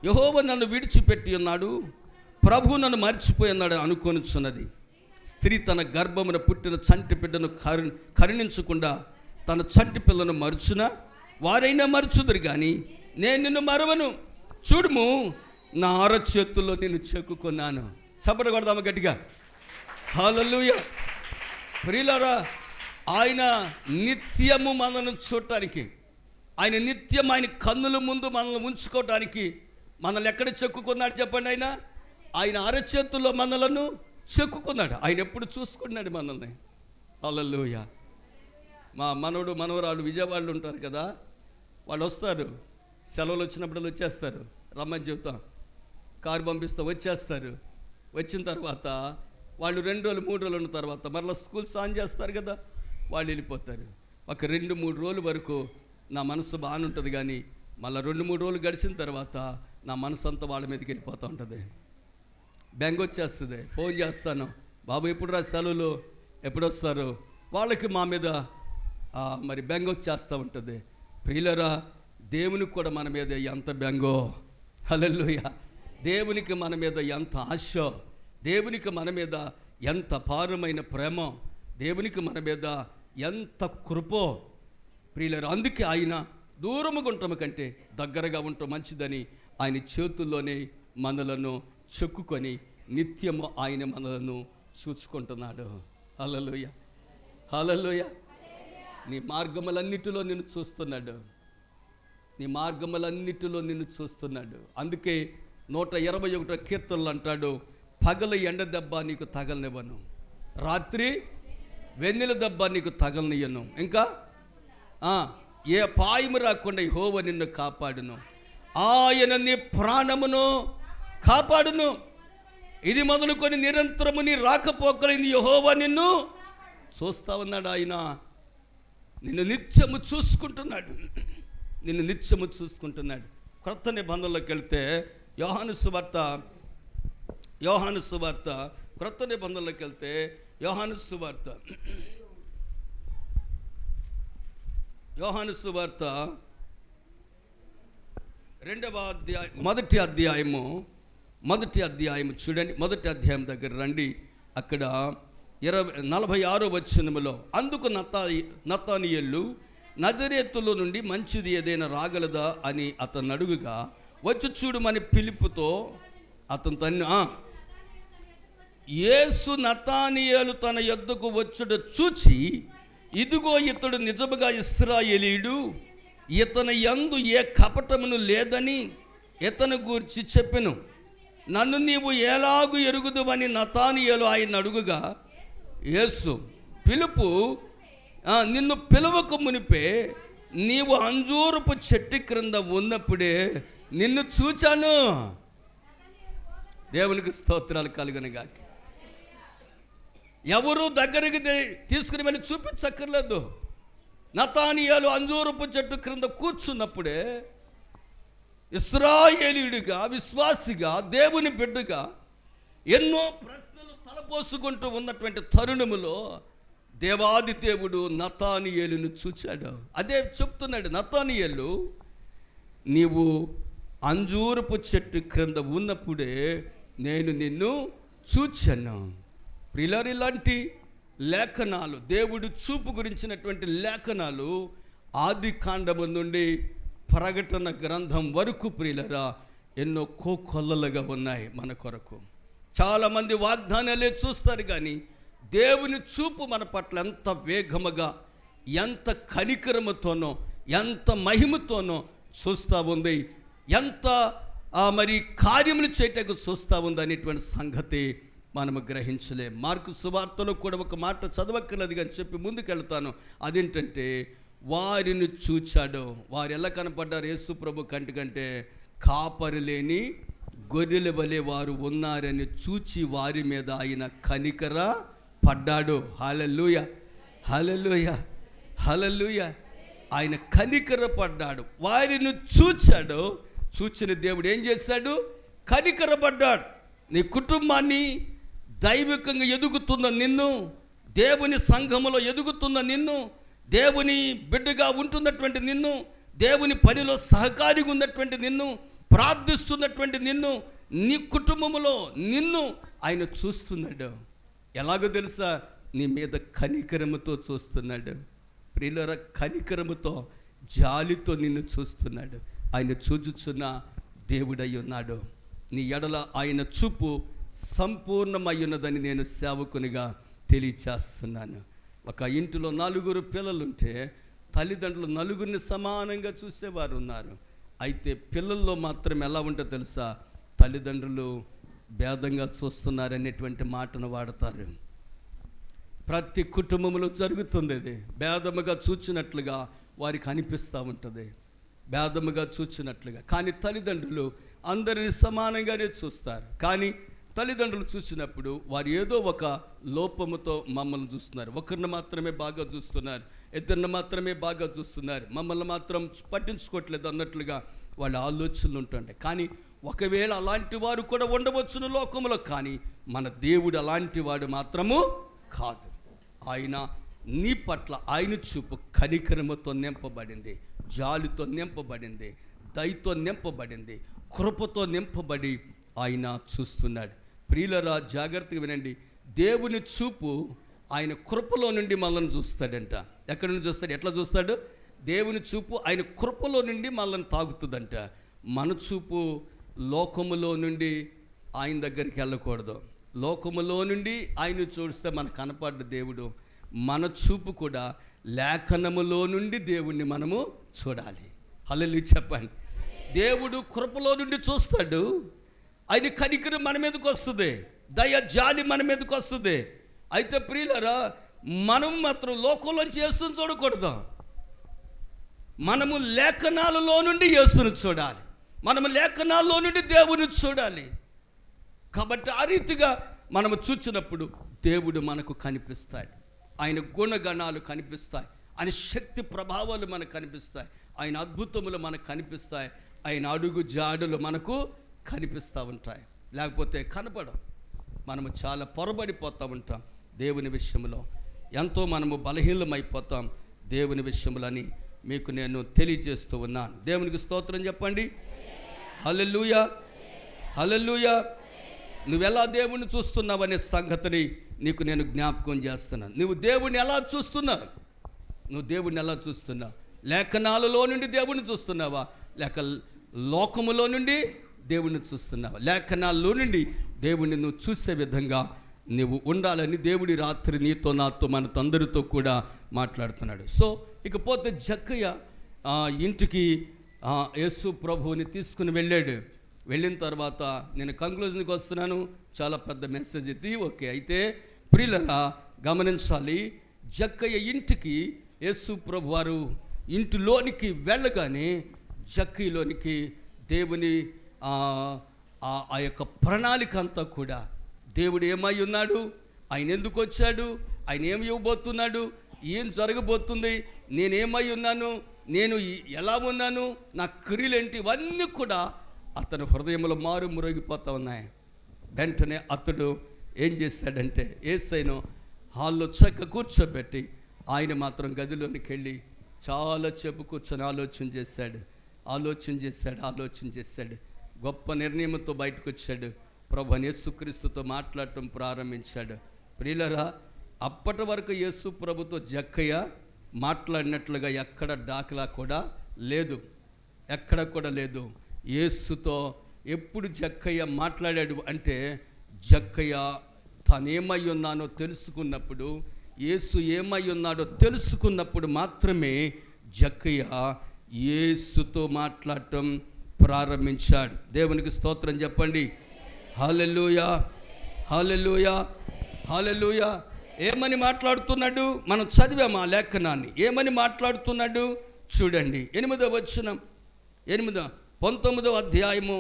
యెహోవా నన్ను విడిచిపెట్టి ఉన్నాడు, ప్రభు నన్ను మర్చిపోయి ఉన్నాడు అనుకొనుచున్నది. స్త్రీ తన గర్భమున పుట్టిన చంటి బిడ్డను కరుణించకుండా తన చంటి పిల్లను మరుచున వారైనా మరుచుదురు కానీ నేను నిన్ను మరవను. చూడుము, నా అరచేతుల్లో నిన్ను చెక్కుకున్నాను. చప్పట కొడదామా గట్టిగా? హల్లెలూయా. ప్రియులారా, ఆయన నిత్యము మనల్ని చూడటానికి, ఆయన నిత్యం ఆయన కన్నుల ముందు మనల్ని ఉంచుకోవటానికి మనల్ని ఎక్కడ చెక్కుకున్నాడు చెప్పండి? ఆయన అరచేతుల్లో మనలను చెక్కుకున్నాడు. ఆయన ఎప్పుడు చూసుకున్నాడు మనల్ని. హల్లెలూయా. మా మనవరాలు విజయవాడలో ఉంటారు కదా, వాళ్ళు వస్తారు, సెలవులు వచ్చినప్పుడు వచ్చేస్తారు, రమ్మని చెబుతాం, కారు పంపిస్తా వచ్చేస్తారు. వచ్చిన తర్వాత వాళ్ళు 2 రోజులు 3 రోజులు ఉన్న తర్వాత మరలా స్కూల్ ఆన్ చేస్తారు కదా, వాళ్ళు వెళ్ళిపోతారు. ఒక 2-3 రోజుల వరకు నా మనసు బాగానే ఉంటుంది, కానీ మళ్ళీ 2-3 రోజులు గడిచిన తర్వాత నా మనసు అంతా వాళ్ళ మీదకి వెళ్ళిపోతూ ఉంటుంది. బెంగ వచ్చేస్తుంది. ఫోన్ చేస్తాను, బాబు ఎప్పుడు రా సెలవులు, ఎప్పుడు వస్తారు? వాళ్ళకి మా మీద మరి బెంగ వచ్చేస్తూ ఉంటుంది. ప్రియులరా, దేవునికి కూడా మన మీద ఎంత బెంగో. హల్లెలూయా. దేవునికి మన మీద ఎంత ఆశ, దేవునికి మన మీద ఎంత పారమైన ప్రేమ, దేవునికి మన మీద ఎంత కృపో. ప్రియులరా, అందుకే ఆయన దూరముగా ఉండటం కంటే దగ్గరగా ఉండటం మంచిదని ఆయన చేతుల్లోనే మనలను చెక్కుకొని నిత్యము ఆయన మనలను చూసుకుంటున్నాడు. హల్లెలూయా. హల్లెలూయా. నీ మార్గములన్నిటిలో నిన్ను చూస్తున్నాడు, నీ మార్గములన్నిటిలో నిన్ను చూస్తున్నాడు. అందుకే 121 కీర్తనలు అంటాడు, పగలు ఎండ దెబ్బ నీకు తగలనివ్వను, రాత్రి వెన్నెల దెబ్బ నీకు తగలనియను, ఇంకా ఏ పాయము రాకుండా యెహోవా నిన్ను కాపాడును, ఆయన నీ ప్రాణమును కాపాడును. ఇది మొదలుకొని నిరంతరము నీ రాకపోకలైంది యెహోవా నిన్ను చూస్తా ఉన్నాడు. ఆయన నిన్ను నిత్యము చూసుకుంటున్నాడు, నిన్ను నిత్యము చూసుకుంటున్నాడు. క్రొత్త నిబంధనలోకి వెళ్తే యోహాను సువార్త క్రొత్త నిబంధనలోకి వెళ్తే యోహాను సువార్త మొదటి అధ్యాయము చూడండి. మొదటి అధ్యాయం దగ్గర రండి. అక్కడ 46వ వచనములో, అందుకు నతానీయేలు, నజరేతులో నుండి మంచిది ఏదైనా రాగలదా అని అతను అడుగుగా, వచ్చి చూడమని పిలుపుతో అతను యేసు నతానీయేలు తన యొద్దకు వచ్చుట చూచి, ఇదిగో ఇతడు నిజముగా ఇశ్రాయేలీయుడు, ఇతని యందు ఏ కపటమును లేదని ఇతను గూర్చి చెప్పెను. నన్ను నీవు ఎలాగు ఎరుగుదువని నతానీయేలు ఆయన అడుగుగా, యేసు నిన్ను పిలువక మునిపే నీవు అంజూరపు చెట్టు క్రింద ఉన్నప్పుడే నిన్ను చూచాను. దేవునికి స్తోత్రాలు కలుగునుగాక. ఎవరు దగ్గరికి తీసుకుని వెళ్ళి చూపించక్కర్లేదు. నతానీయేలు అంజూరపు చెట్టు క్రింద కూర్చున్నప్పుడే ఇశ్రాయేలీయుడిగా, విశ్వాసిగా, దేవుని బిడ్డగా ఎన్నో ప్రశ్నలు తలపోసుకుంటూ ఉన్నటువంటి తరుణములో దేవాది దేవుడు నతానీయేలును చూచాడు. అదే చెప్తున్నాడు, నతానీయేలు నీవు అంజూరపు చెట్టు క్రింద ఉన్నప్పుడే నేను నిన్ను చూచాను. ప్రియులారా, ఇలాంటి లేఖనాలు, దేవుడు చూపు గురించినటువంటి లేఖనాలు ఆది కాండము నుండి ప్రకటన గ్రంథం వరకు ప్రియులారా ఎన్నో కోకొల్లలుగా ఉన్నాయి మన కొరకు. చాలామంది వాగ్దానాలే చూస్తారు, కానీ దేవుని చూపు మన పట్ల ఎంత వేగముగా, ఎంత కనికరముతోనో, ఎంత మహిమతోనో చూస్తూ ఉంది, ఎంత మరి కార్యములు చేయటకు చూస్తూ ఉంది అనేటువంటి సంగతి మనము గ్రహించలేం. మార్కు సువార్తలో కూడా ఒక మాట చదవక్కర్లేదు కానీ చెప్పి ముందుకెళ్తాను. అదేంటంటే, వారిని చూచాడు. వారు ఎలా కనపడ్డారు యేసు ప్రభు కంటికంటే? కాపరి లేని గొర్రెల వలె వారు ఉన్నారని చూచి వారి మీద ఆయన కనికర పడ్డాడు. హల్లెలూయా, హల్లెలూయా, హల్లెలూయా. ఆయన కనికర పడ్డాడు, వారిని చూచాడు. చూచిన దేవుడు ఏం చేశాడు? కనికర పడ్డాడు. నీ కుటుంబాన్ని, దైవికంగా ఎదుగుతున్న నిన్ను, దేవుని సంఘములో ఎదుగుతున్న నిన్ను, దేవుని బిడ్డగా ఉంటున్నటువంటి నిన్ను, దేవుని పనిలో సహకారిగా ఉన్నటువంటి నిన్ను, ప్రార్థిస్తున్నటువంటి నిన్ను, నీ కుటుంబంలో నిన్ను ఆయన చూస్తున్నాడు. ఎలాగో తెలుసా? నీ మీద కనికరముతో చూస్తున్నాడు. ప్రియులారా, కనికరముతో, జాలితో నిన్ను చూస్తున్నాడు. ఆయన చూచుచున్న దేవుడై ఉన్నాడు. నీ ఎడల ఆయన చూపు సంపూర్ణమయ్యున్నదని నేను సేవకునిగా తెలియచేస్తున్నాను. ఒక ఇంటిలో 4 పిల్లలుంటే తల్లిదండ్రులు 4 సమానంగా చూసేవారు ఉన్నారు. అయితే పిల్లల్లో మాత్రం ఎలా ఉంటుందో తెలుసా? తల్లిదండ్రులు భేదంగా చూస్తున్నారనేటువంటి మాటను వాడతారు. ప్రతి కుటుంబంలో జరుగుతుంది ఇది. భేదముగా చూచినట్లుగా వారికి అనిపిస్తూ ఉంటుంది, భేదముగా చూచినట్లుగా. కానీ తల్లిదండ్రులు అందరిని సమానంగానే చూస్తారు. కానీ తల్లిదండ్రులు చూసినప్పుడు వారు ఏదో ఒక లోపముతో మమ్మల్ని చూస్తున్నారు. ఒకరిని మాత్రమే బాగా చూస్తున్నారు, ఇద్దరిని మాత్రమే బాగా చూస్తున్నారు, మమ్మల్ని మాత్రం పట్టించుకోవట్లేదు అన్నట్లుగా వాళ్ళ ఆలోచనలు ఉంటుంటాయి. కానీ ఒకవేళ అలాంటి వారు కూడా ఉండవచ్చును లోకములో, కానీ మన దేవుడు అలాంటి వాడు మాత్రము కాదు. ఆయన నీ పట్ల ఆయన చూపు కనికరముతో నింపబడింది, జాలితో నింపబడింది, దయతో నింపబడింది, కృపతో నింపబడి ఆయన చూస్తున్నాడు. ప్రియులరా, జాగ్రత్తగా వినండి. దేవుని చూపు ఆయన కృపలో నుండి మనల్ని చూస్తాడంట. ఎక్కడి నుండి చూస్తాడు? ఎట్లా చూస్తాడు? దేవుని చూపు ఆయన కృపలో నుండి మనల్ని తాగుతుందంట. మన చూపు లోకములో నుండి ఆయన దగ్గరికి వెళ్ళకూడదు. లోకములో నుండి ఆయన చూస్తే మనకు కనపడ్డ దేవుడు. మన చూపు కూడా లేఖనములో నుండి దేవుణ్ణి మనము చూడాలి. హల్లెలూయా చెప్పండి. దేవుడు కృపలో నుండి చూస్తాడు. ఆయన కనికరం మన మీదకి వస్తుంది, దయ జాలి మన మీదకి వస్తుంది. అయితే ప్రియులరా, మనం మాత్రం లోకంలోంచి యేసుని చూడకూడదు. మనము లేఖనాలలో నుండి యేసుని చూడాలి, మనము లేఖనాల్లో నుండి దేవుని చూడాలి. కాబట్టి ఆ రీతిగా మనము చూచినప్పుడు దేవుడు మనకు కనిపిస్తాడు, ఆయన గుణగణాలు కనిపిస్తాయి, ఆయన శక్తి ప్రభావాలు మనకు కనిపిస్తాయి, ఆయన అద్భుతములు మనకు కనిపిస్తాయి, ఆయన అడుగు జాడులు మనకు కనిపిస్తూ ఉంటాయి. లేకపోతే కనపడం. మనము చాలా పొరబడిపోతూ ఉంటాం దేవుని విషయంలో, ఎంతో మనము బలహీనమైపోతాం దేవుని విషయములని మీకు నేను తెలియజేస్తూ ఉన్నాను. దేవునికి స్తోత్రం చెప్పండి. హల్లెలూయా, హల్లెలూయా. నువ్వెలా దేవుణ్ణి చూస్తున్నావు అనే సంగతిని నీకు నేను జ్ఞాపకం చేస్తున్నాను. నువ్వు దేవుణ్ణి ఎలా చూస్తున్నావు? నువ్వు దేవుణ్ణి ఎలా చూస్తున్నావు? లేఖనాలలో నుండి దేవుణ్ణి చూస్తున్నావా, లేక లోకములో నుండి దేవుణ్ణి చూస్తున్నావా? లేఖనాల్లో నుండి దేవుణ్ణి నువ్వు చూసే విధంగా నువ్వు ఉండాలని దేవుడి రాత్రి నీతో నాతో మనతో కూడా మాట్లాడుతున్నాడు. సో ఇకపోతే జక్కయ్య ఇంటికి యేసు ప్రభువుని తీసుకుని వెళ్ళాడు. వెళ్ళిన తర్వాత నేను కంక్లూజన్కి వస్తున్నాను. చాలా పెద్ద మెసేజ్ ఇది. ఓకే, అయితే ప్రియులరా గమనించాలి. జక్కయ్య ఇంటికి యేసు ప్రభు వారు ఇంటిలోనికి వెళ్ళగానే జక్కయ్యలోనికి దేవుని ఆ యొక్క ప్రణాళిక అంతా కూడా, దేవుడు ఏమై ఉన్నాడు, ఆయన ఎందుకు వచ్చాడు, ఆయన ఏమి ఇవ్వబోతున్నాడు, ఏం జరగబోతుంది, నేనేమై ఉన్నాను, నేను ఎలా ఉన్నాను, నా క్రియలేంటి, ఇవన్నీ కూడా అతని హృదయంలో మారుమ్రోగిపోతూ ఉన్నాయి. వెంటనే అతడు ఏం చేశాడంటే యేసయ్యను హాల్లో చక్క కూర్చోబెట్టి ఆయన మాత్రం గదిలోనికి వెళ్ళి చాలా చెప్పు కూర్చొని ఆలోచన చేశాడు. గొప్ప నిర్ణయంతో బయటకు వచ్చాడు. ప్రభువైన యేసుక్రీస్తుతో మాట్లాడటం ప్రారంభించాడు. ప్రియులరా, అప్పటి వరకు యేసు ప్రభుతో జక్కయ్య మాట్లాడినట్లుగా ఎక్కడ దాఖలా కూడా లేదు, ఎక్కడ కూడా లేదు. యేసుతో ఎప్పుడు జక్కయ్య మాట్లాడాడు అంటే, జక్కయ్య తానేమై ఉన్నానో తెలుసుకున్నప్పుడు, యేసు ఏమై ఉన్నాడో తెలుసుకున్నప్పుడు మాత్రమే జక్కయ్య యేసుతో మాట్లాడటం ప్రారంభించాడు. దేవునికి స్తోత్రం చెప్పండి. హల్లెలూయా, హల్లెలూయా, హల్లెలూయా. ఏమని మాట్లాడుతున్నాడు? మనం చదివాము ఆ లేఖనాన్ని. ఏమని మాట్లాడుతున్నాడు చూడండి. 8వ వచనం, 19వ అధ్యాయము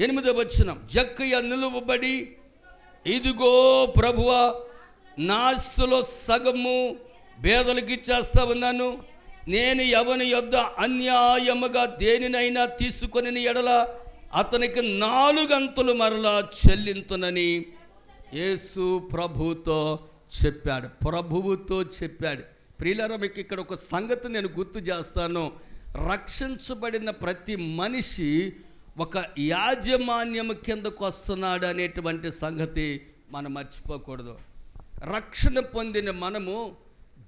8వ వచనం. జక్కయ్య నిలువబడి, ఇదిగో ప్రభువా, నా ఆస్తిలో సగము పేదలకు ఇచ్చేస్తా ఉన్నాను. నేను ఎవని యొద్ద అన్యాయముగా దేనినైనా తీసుకొని ఎడల అతనికి 4 అంతులు మరలా చెల్లింతునని యేసు ప్రభువుతో చెప్పాడు. ప్రియులారా, మీకు ఇక్కడ ఒక సంగతి నేను గుర్తు చేస్తాను. రక్షించబడిన ప్రతి మనిషి ఒక యాజమాన్యం కిందకు వస్తున్నాడు అనేటువంటి సంగతి మనం మర్చిపోకూడదు. రక్షణ పొందిన మనము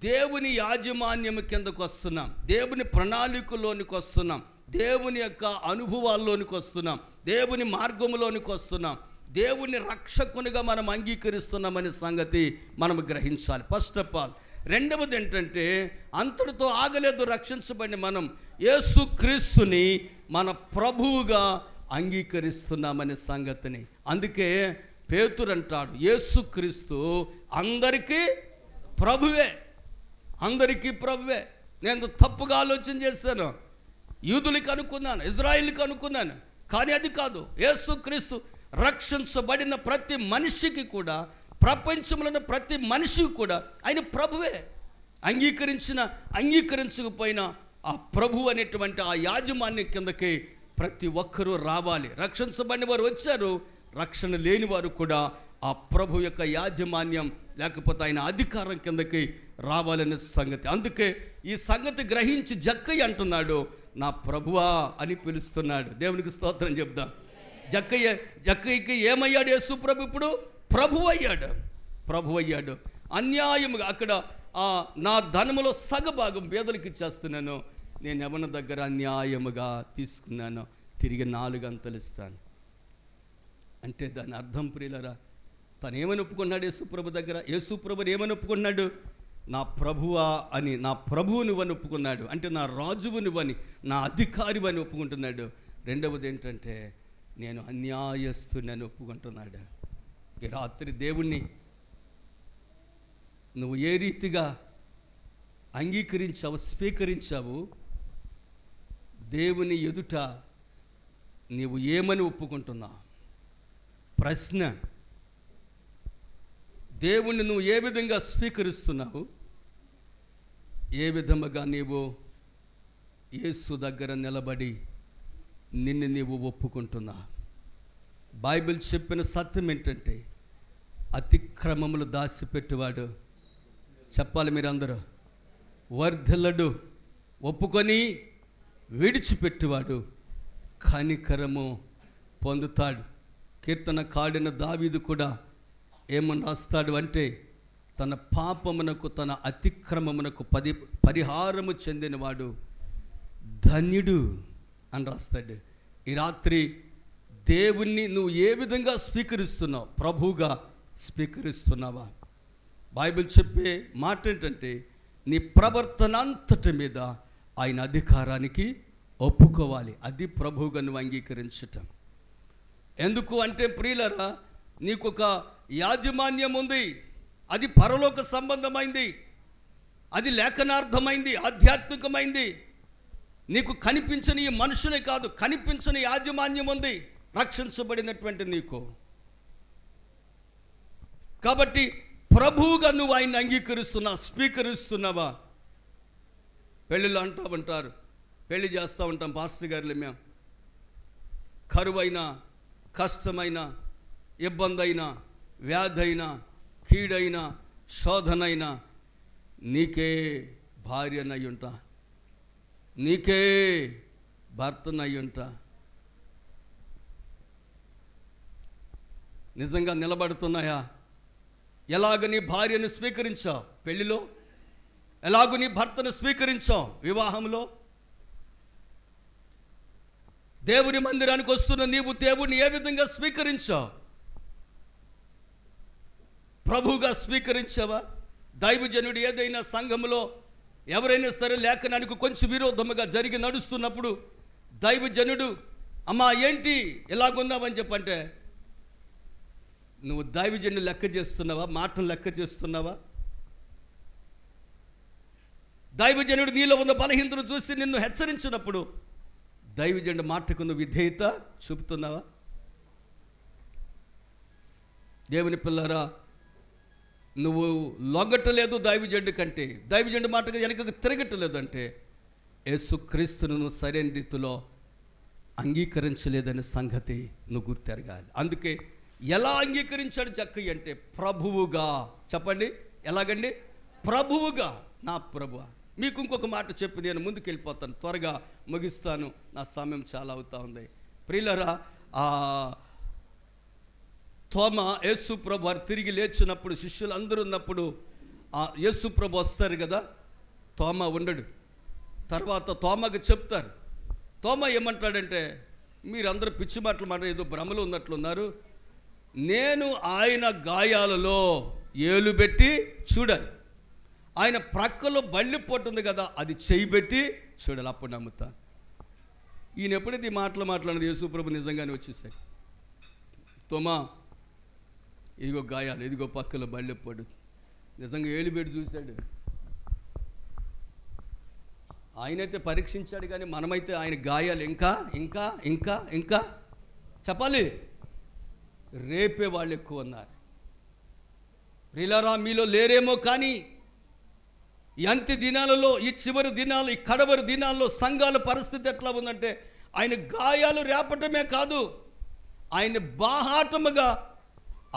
దేవుని యాజమాన్యం కిందకు వస్తున్నాం, దేవుని ప్రణాళికలోనికి వస్తున్నాం, దేవుని యొక్క అనుభవాల్లోనికి వస్తున్నాం, దేవుని మార్గంలోనికి వస్తున్నాం, దేవుని రక్షకునిగా మనం అంగీకరిస్తున్నామనే సంగతి మనం గ్రహించాలి. First of all. రెండవది ఏంటంటే, అంతటితో ఆగలేదు. రక్షించబడిన మనం యేసుక్రీస్తుని మన ప్రభువుగా అంగీకరిస్తున్నామనే సంగతిని. అందుకే పేతురు అంటాడు, యేసుక్రీస్తు అందరికీ ప్రభువే, అందరికీ ప్రభువే. నేను తప్పుగా ఆలోచన చేశాను. యూదులకు అనుకున్నాను, ఇజ్రాయిల్కి అనుకున్నాను, కానీ అది కాదు. యేసుక్రీస్తు రక్షించబడిన ప్రతి మనిషికి కూడా, ప్రపంచంలో ప్రతి మనిషికి కూడా ఆయన ప్రభువే. అంగీకరించకపోయినా ఆ ప్రభు అనేటువంటి ఆ యాజమాన్యం కిందకి ప్రతి ఒక్కరూ రావాలి. రక్షించబడిన వారు వచ్చారు, రక్షణ లేని వారు కూడా ఆ ప్రభు యొక్క యాజమాన్యం లేకపోతే ఆయన అధికారం కిందకి రావాలనే సంగతి. అందుకే ఈ సంగతి గ్రహించి జక్కయ్య అంటున్నాడు, నా ప్రభువా అని పిలుస్తున్నాడు. దేవునికి స్తోత్రం చెప్దాం. జక్కయ్యకి ఏమయ్యాడు యేసు ప్రభు? ఇప్పుడు ప్రభు అయ్యాడు. అన్యాయముగా అక్కడ నా ధనములో సగభాగం పేదలకు ఇచ్చేస్తున్నాను, నేను ఎవరి దగ్గర అన్యాయముగా తీసుకున్నాను, తిరిగి 4 అంతలు ఇస్తాను అంటే దాని అర్థం ప్రియులరా, తను ఏమని ఒప్పుకున్నాడు యేసుప్రభు దగ్గర? యేసుప్రభుని ఏమని ఒప్పుకున్నాడు? నా ప్రభువా అని, నా ప్రభువు నువ్వని ఒప్పుకున్నాడు. అంటే నా రాజువు నువ్వని, నా అధికారివని ఒప్పుకుంటున్నాడు. రెండవది ఏంటంటే, నేను అన్యాయస్తుని ఒప్పుకుంటున్నాడు. ఈ రాత్రి దేవుణ్ణి నువ్వు ఏ రీతిగా అంగీకరించావు, స్వీకరించావు, దేవుని ఎదుట నీవు ఏమని ఒప్పుకుంటున్నావు? ప్రశ్న. దేవుణ్ణి నువ్వు ఏ విధంగా స్వీకరిస్తున్నావు? ఏ విధముగా నీవు యేసు దగ్గర నిలబడి నిన్ను నీవు ఒప్పుకుంటున్నా? బైబిల్ చెప్పిన సత్యం ఏంటంటే అతిక్రమములు దాచిపెట్టువాడు, చెప్పాలి మీరందరూ, వర్ధిల్లడు. ఒప్పుకొని విడిచిపెట్టువాడు కనికరము పొందుతాడు. కీర్తనకారుడైన దావీదు కూడా ఏమని రాస్తాడు అంటే, తన పాపమునకు తన అతిక్రమమునకు పరిహారము చెందినవాడు ధన్యుడు అని రాస్తాడు. ఈ రాత్రి దేవుణ్ణి నువ్వు ఏ విధంగా స్వీకరిస్తున్నావు? ప్రభువుగా స్వీకరిస్తున్నావా? బైబిల్ చెప్పే మాట ఏంటంటే, నీ ప్రవర్తన అంతటి మీద ఆయన అధికారానికి ఒప్పుకోవాలి. అది ప్రభువుగా నువ్వు అంగీకరించటం. ఎందుకు అంటే ప్రియులరా, నీకు ఒక యాజమాన్యం ఉంది. అది పరలోక సంబంధమైంది, అది లేఖనార్థమైంది, ఆధ్యాత్మికమైంది. నీకు కనిపించని ఈ మనుషులే కాదు, కనిపించని యాజమాన్యం ఉంది రక్షించబడినటువంటి నీకు. కాబట్టి ప్రభువుగా నువ్వు ఆయన్ని స్వీకరిస్తున్నావా? పెళ్ళిళ్ళు అంటూ ఉంటారు, పెళ్లి చేస్తూ ఉంటాం పాస్టర్ గారులు మేము. కరువైనా, కష్టమైన, ఇబ్బంది అయినా, వ్యాధి అయినా, కీడైనా, శోధనైనా నీకే భార్యనయ్యుంటా, నీకే భర్తనయ్యుంటా. నిజంగా నిలబడుతున్నాయా? ఎలాగ నీ భార్యను స్వీకరించావు పెళ్లిలో? ఎలాగూ నీ భర్తను స్వీకరించావు వివాహంలో? దేవుని మందిరానికి వస్తున్న నీవు దేవుడిని ఏ విధంగా స్వీకరించావు? ప్రభువుగా స్వీకరించావా? దైవజనుడు ఏదైనా సంఘంలో ఎవరైనా సరే లేఖనానికి కొంచెం విరోధముగా జరిగి నడుస్తున్నప్పుడు దైవజనుడు, అమ్మా ఏంటి ఎలాగున్నావని చెప్పంటే, నువ్వు దైవజనుడు లెక్క చేస్తున్నావా? మాటను లెక్క చేస్తున్నావా? దైవజనుడు నీలో ఉన్న బలహీనతను చూసి నిన్ను హెచ్చరించినప్పుడు దైవజనుడి మాటకు నువ్వు విధేయత చూపుతున్నావా? దేవుని పిల్లరా, నువ్వు లొంగటలేదు దైవజనుడి కంటే, దైవజనుడి మాటకు వెనకకు తిరగటలేదు అంటే యేసుక్రీస్తును నువ్వు సరైన రీతిలో అంగీకరించలేదనే సంగతి నువ్వు గుర్తెరగాలి. అందుకే ఎలా అంగీకరించాడు జక్కయ్య అంటే ప్రభువుగా. చెప్పండి, ఎలాగండి? ప్రభువుగా. నా ప్రభువా. మీకు ఇంకొక మాట చెప్పి నేను ముందుకు వెళ్ళిపోతాను, త్వరగా ముగిస్తాను, నా సమయం చాలా అవుతా ఉంది. ప్రియులరా, తోమ యేసు ప్రభు వారు తిరిగి లేచినప్పుడు శిష్యులు అందరూ ఉన్నప్పుడు యేసు ప్రభు వస్తారు కదా, తోమ ఉండడు. తర్వాత తోమకు చెప్తారు. తోమ ఏమంటాడంటే, మీరందరూ పిచ్చి మాటలు మాట ఏదో భ్రమలు ఉన్నట్లున్నారు, నేను ఆయన గాయాలలో ఏలు పెట్టి చూడాలి, ఆయన ప్రక్కలో బళ్ళి పోతుంది కదా అది చేయి పెట్టి చూడాలి, అప్పుడు నమ్ముతాను. ఈయన ఎప్పుడైతే ఈ మాటలు మాట్లాడినది యేసు ప్రభు నిజంగానే వచ్చేసాడు. తోమా ఇదిగో గాయాలు, ఇదిగో పక్కలో బళ్ళి పడు, నిజంగా ఏలు పెట్టి చూశాడు. ఆయనైతే పరీక్షించాడు, కానీ మనమైతే ఆయన గాయాలు ఇంకా ఇంకా ఇంకా ఇంకా చెప్పాలి, రేపే వాళ్ళు ఎక్కువ ఉన్నారు. ప్రియులారా, మీలో లేరేమో కానీ ఈ అంత్య దినాలలో, ఈ చివరి దినాలు, ఈ కడవరి దినాల్లో సంఘాల పరిస్థితి ఎట్లా ఉందంటే, ఆయన గాయాలు రేపటమే కాదు, ఆయన బాహాటముగా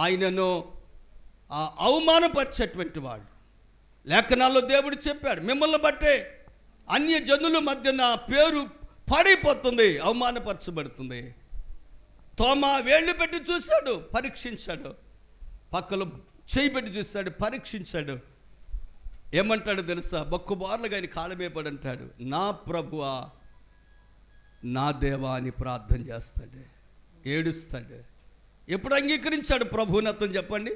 ఆయనను అవమానపరిచేటువంటి వాడు. లేఖనాల్లో దేవుడు చెప్పాడు, మిమ్మల్ని బట్టే అన్య జనుల మధ్య నా పేరు పాడైపోతుంది, అవమానపరచబడుతుంది. తోమా వేళ్ళు పెట్టి చూశాడు, పరీక్షించాడు, పక్కలో చేయి పెట్టి చూశాడు, పరీక్షించాడు. ఏమంటాడు తెలుసా? బొక్కుబార్లుగా ఆయన కాళ్ళమేపడి అంటాడు, నా ప్రభువా, నా దేవా అని ప్రార్థన చేస్తాడు, ఏడుస్తాడు. ఎప్పుడు అంగీకరించాడు ప్రభువుని? అతను చెప్పండి.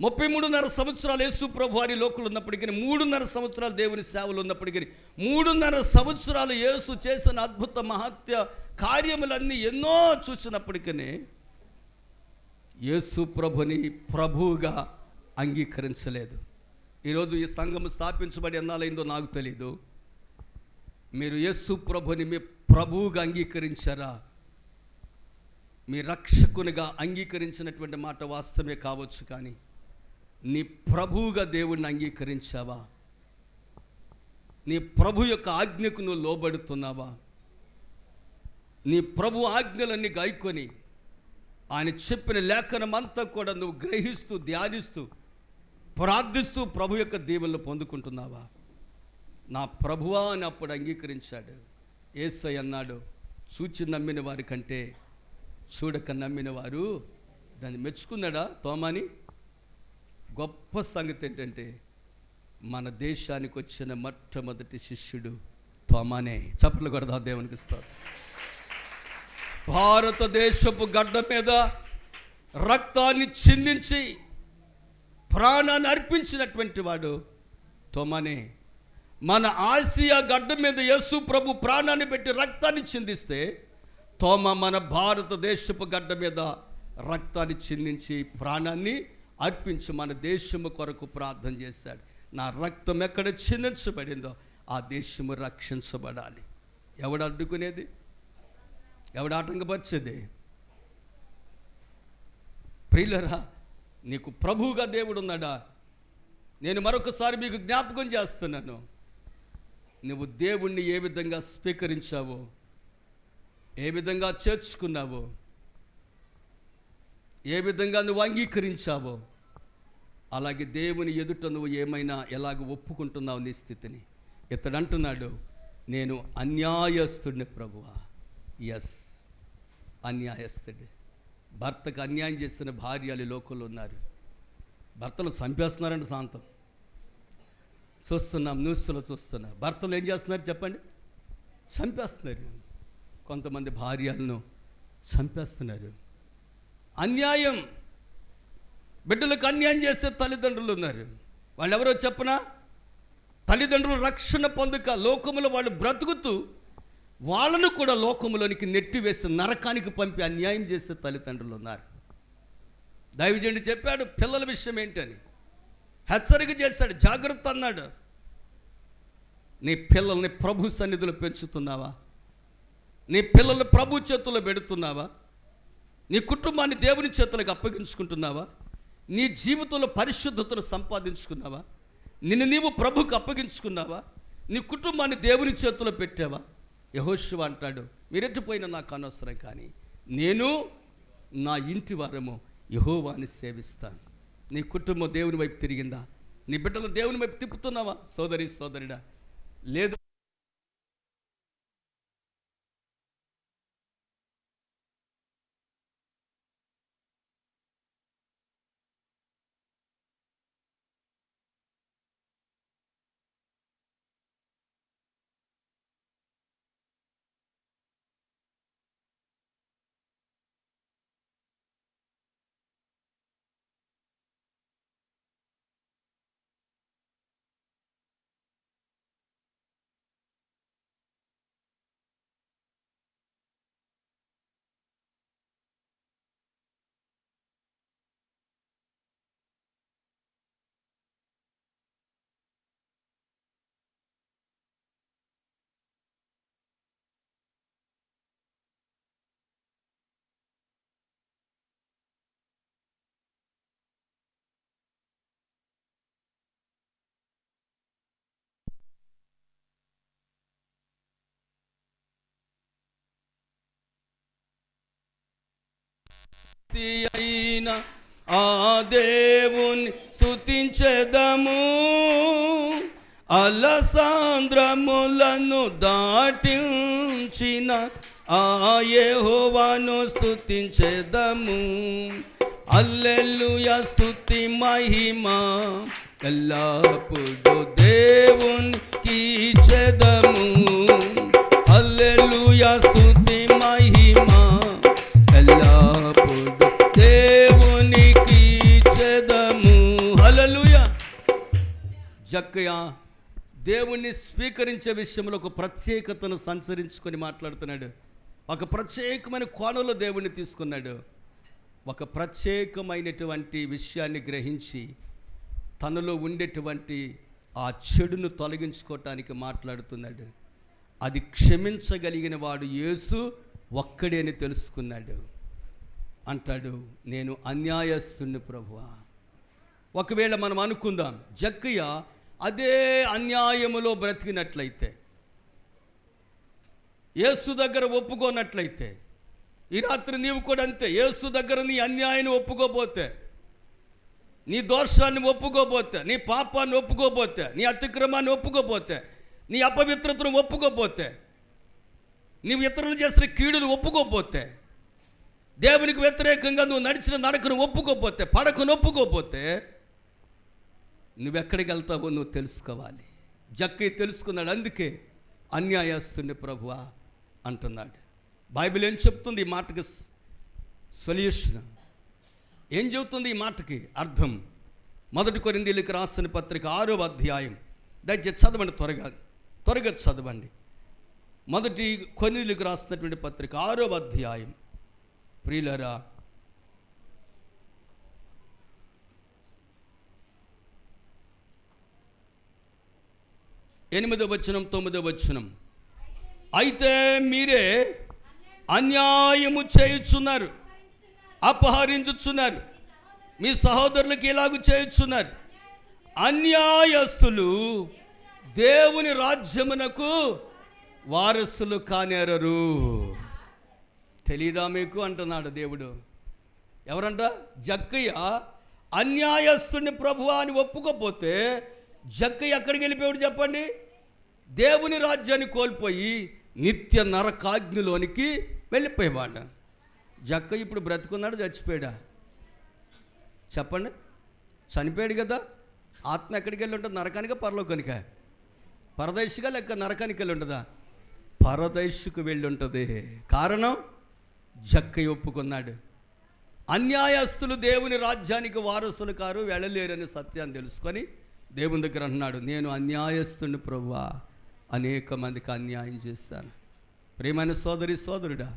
33.5 సంవత్సరాలు యేసు ప్రభు అని లోకులు ఉన్నప్పటికీ, 3.5 సంవత్సరాలు దేవుని సేవలు ఉన్నప్పటికీ, 3.5 సంవత్సరాలు యేసు చేసిన అద్భుత మహత్య కార్యములన్నీ ఎన్నో చూసినప్పటికీ యేసు ప్రభుని ప్రభువుగా అంగీకరించలేదు. ఈరోజు ఈ సంఘం స్థాపించబడి ఎన్నాళ్ళైందో నాకు తెలీదు. మీరు యేసు ప్రభుని మీ ప్రభువుగా అంగీకరించారా? మీ రక్షకునిగా అంగీకరించినటువంటి మాట వాస్తవమే కావచ్చు, కానీ నీ ప్రభువుగా దేవుణ్ణి అంగీకరించావా? నీ ప్రభు యొక్క ఆజ్ఞకు నువ్వు లోబడుతున్నావా? నీ ప్రభు ఆజ్ఞలన్నీ గాయకొని ఆయన చెప్పిన లేఖనం అంతా కూడా నువ్వు గ్రహిస్తూ, ధ్యానిస్తూ, ప్రార్థిస్తూ ప్రభు యొక్క దీవెనలు పొందుకుంటున్నావా? నా ప్రభువా అని అప్పుడు అంగీకరించాడు. యేసయ్య అన్నాడు, చూచి నమ్మిన వారి కంటే చూడక నమ్మిన వారు దాన్ని మెచ్చుకున్నాడా తోమాని? గొప్ప సంగతి ఏంటంటే మన దేశానికి వచ్చిన మొట్టమొదటి శిష్యుడు తోమానే. చప్పట్లు కొడదాం దేవునికి స్తోత్రం. భారతదేశపు గడ్డ మీద రక్తాన్ని చిందించి ప్రాణాన్ని అర్పించినటువంటి వాడు తోమానే. మన ఆసియా గడ్డ మీద యేసు ప్రభు ప్రాణాన్ని పెట్టి రక్తాన్ని చిందిస్తే తోమ మన భారతదేశపు గడ్డ మీద రక్తాన్ని చిందించి ప్రాణాన్ని అర్పించి మన దేశము కొరకు ప్రార్థన చేశాడు. నా రక్తం ఎక్కడ చిందించబడిందో ఆ దేశము రక్షించబడాలి. ఎవడు అడ్డుకునేది? ఎవడు ఆటంకపరిచేది? ప్రియులరా, నీకు ప్రభువుగా దేవుడు ఉన్నాడా? నేను మరొకసారి మీకు జ్ఞాపకం చేస్తున్నాను. నువ్వు దేవుణ్ణి ఏ విధంగా స్వీకరించావో, ఏ విధంగా చేర్చుకున్నావో, ఏ విధంగా నువ్వు అంగీకరించావో, అలాగే దేవుని ఎదుట నువ్వు ఏమైనా ఎలాగ ఒప్పుకుంటున్నావు నీ స్థితిని. ఇతడు అంటున్నాడు, నేను అన్యాయస్తుడిని ప్రభువా. ఎస్, అన్యాయస్తుడి. భర్తకు అన్యాయం చేస్తున్న భార్యలు లోకంలో ఉన్నారు. భర్తలు చంపేస్తున్నారండి. శాంతం చూస్తున్నాం, న్యూస్లో చూస్తున్నాం. భర్తలు ఏం చేస్తున్నారు చెప్పండి? చంపేస్తున్నారు. కొంతమంది భార్యలను చంపేస్తున్నారు. అన్యాయం. బిడ్డలకు అన్యాయం చేసే తల్లిదండ్రులు ఉన్నారు. వాళ్ళు ఎవరో చెప్పనా? తల్లిదండ్రులు రక్షణ పొందక లోకములో వాళ్ళు బ్రతుకుతూ వాళ్ళను కూడా లోకములోనికి నెట్టివేసి నరకానికి పంపి అన్యాయం చేసే తల్లిదండ్రులు ఉన్నారు. దైవజనుడు చెప్పాడు పిల్లల విషయం ఏంటని, హెచ్చరిక చేశాడు, జాగ్రత్త అన్నాడు. నీ పిల్లల్ని ప్రభు సన్నిధిలో పెంచుతున్నావా? నీ పిల్లల్ని ప్రభు చేతుల్లో పెడుతున్నావా? నీ కుటుంబాన్ని దేవుని చేతులకు అప్పగించుకుంటున్నావా? నీ జీవితంలో పరిశుద్ధతను సంపాదించుకున్నావా? నిన్ను నీవు ప్రభుకు అప్పగించుకున్నావా? నీ కుటుంబాన్ని దేవుని చేతుల్లో పెట్టావా? యెహోషువ అంటాడు, మీరెట్టిపోయినా నాకు అనవసరం, కానీ నేను నా ఇంటి వారము యెహోవాని సేవిస్తాను. నీ కుటుంబం దేవుని వైపు తిరిగిందా? నీ బిడ్డలు దేవుని వైపు తిప్పుతున్నావా? సోదరి సోదరుడా, లేదు. అయిన ఆ దేవుని స్తుతించెదము, అలసాంద్రములను దాటించిన ఆ యెహోవాను స్తుతించెదము. హల్లెలూయా, స్తుతి మహిమ ఎల్లప్పుడు దేవునికి ఇచ్చెదము. హల్లెలూయా, స్తుతి మహిమ ఎల్లప్పుడు దేవునికి ఇచ్చెదము. హల్లెలూయా. జక్కయ్య దేవుణ్ణి స్వీకరించే విషయంలో ఒక ప్రత్యేకతను సంచరించుకొని మాట్లాడుతున్నాడు. ఒక ప్రత్యేకమైన కోణంలో దేవుణ్ణి తీసుకున్నాడు. ఒక ప్రత్యేకమైనటువంటి విషయాన్ని గ్రహించి తనలో ఉండేటువంటి ఆ చెడును తొలగించుకోవటానికి మాట్లాడుతున్నాడు. అది క్షమించగలిగిన వాడు యేసు ఒక్కడే అని తెలుసుకున్నాడు. అంటాడు, నేను అన్యాయస్తుని ప్రభువా. ఒకవేళ మనం అనుకుందాం జక్కయ్య అదే అన్యాయములో బ్రతికినట్లయితే, యేసు దగ్గర ఒప్పుకోనట్లయితే, ఈ రాత్రి నీవు కూడా అంతే. యేసు దగ్గర నీ అన్యాయాన్ని ఒప్పుకోపోతే, నీ దోషాన్ని ఒప్పుకోపోతే, నీ పాపాన్ని ఒప్పుకోపోతే, నీ అతిక్రమాన్ని ఒప్పుకోపోతే, నీ అపవిత్రతను ఒప్పుకోపోతే, నీవు ఇతరులు చేసిన కీడును ఒప్పుకోపోతే, దేవునికి వ్యతిరేకంగా నువ్వు నడిచిన నడకను ఒప్పుకోపోతే, పడకను ఒప్పుకోపోతే, నువ్వెక్కడికి వెళ్తావో నువ్వు తెలుసుకోవాలి. జక్కయ్య తెలుసుకున్నాడు. అందుకే అన్యాయస్తుని ప్రభువా అంటున్నాడు. బైబిల్ ఏం చెప్తుంది ఈ మాటకి సొల్యూషన్? ఏం చెబుతుంది ఈ మాటకి అర్థం? 1 కొరింథీయులకు రాసిన పత్రిక 6వ అధ్యాయం, దయచేసి చదవండి, త్వరగా చదవండి. 1 కొరింథీయులకు రాసినటువంటి పత్రిక 6వ అధ్యాయం. ప్రియులారా, 8వ వచనం 9వ వచనం. అయితే మీరే అన్యాయము చేయుచున్నారు, అపహరించుచున్నారు, మీ సహోదరులకు ఇలాగూ చేయుచున్నారు. అన్యాయస్తులు దేవుని రాజ్యమునకు వారసులు కానేరరు. తెలీదా మీకు అంటున్నాడు దేవుడు. ఎవరంట? జక్కయ్య అన్యాయస్తుని ప్రభువా అని ఒప్పుకోపోతే జక్కయ్య ఎక్కడికి వెళ్ళిపోయాడు చెప్పండి? దేవుని రాజ్యాన్ని కోల్పోయి నిత్య నరకాగ్నిలోనికి వెళ్ళిపోయేవాడు. జక్కయ్య ఇప్పుడు బ్రతుకున్నాడు, చచ్చిపోయాడా? చెప్పండి. చనిపోయాడు కదా. ఆత్మ ఎక్కడికి వెళ్ళి ఉంటుంది? నరకానిక, పరలోకానిక? పరదేశిగా లేక నరకానికి వెళ్ళి ఉంటుందా? పరదేశుకు వెళ్ళి ఉంటుంది. కారణం జక్కయ్య ఒప్పుకున్నాడు. అన్యాయస్తులు దేవుని రాజ్యానికి వారసులు కారు, వెళ్ళలేరని సత్యాన్ని తెలుసుకొని దేవుని దగ్గర అంటున్నాడు, నేను అన్యాయస్తుని ప్రభువా, అనేక మందికి అన్యాయం చేశాను. ప్రియమైన సోదరి సోదరుడా,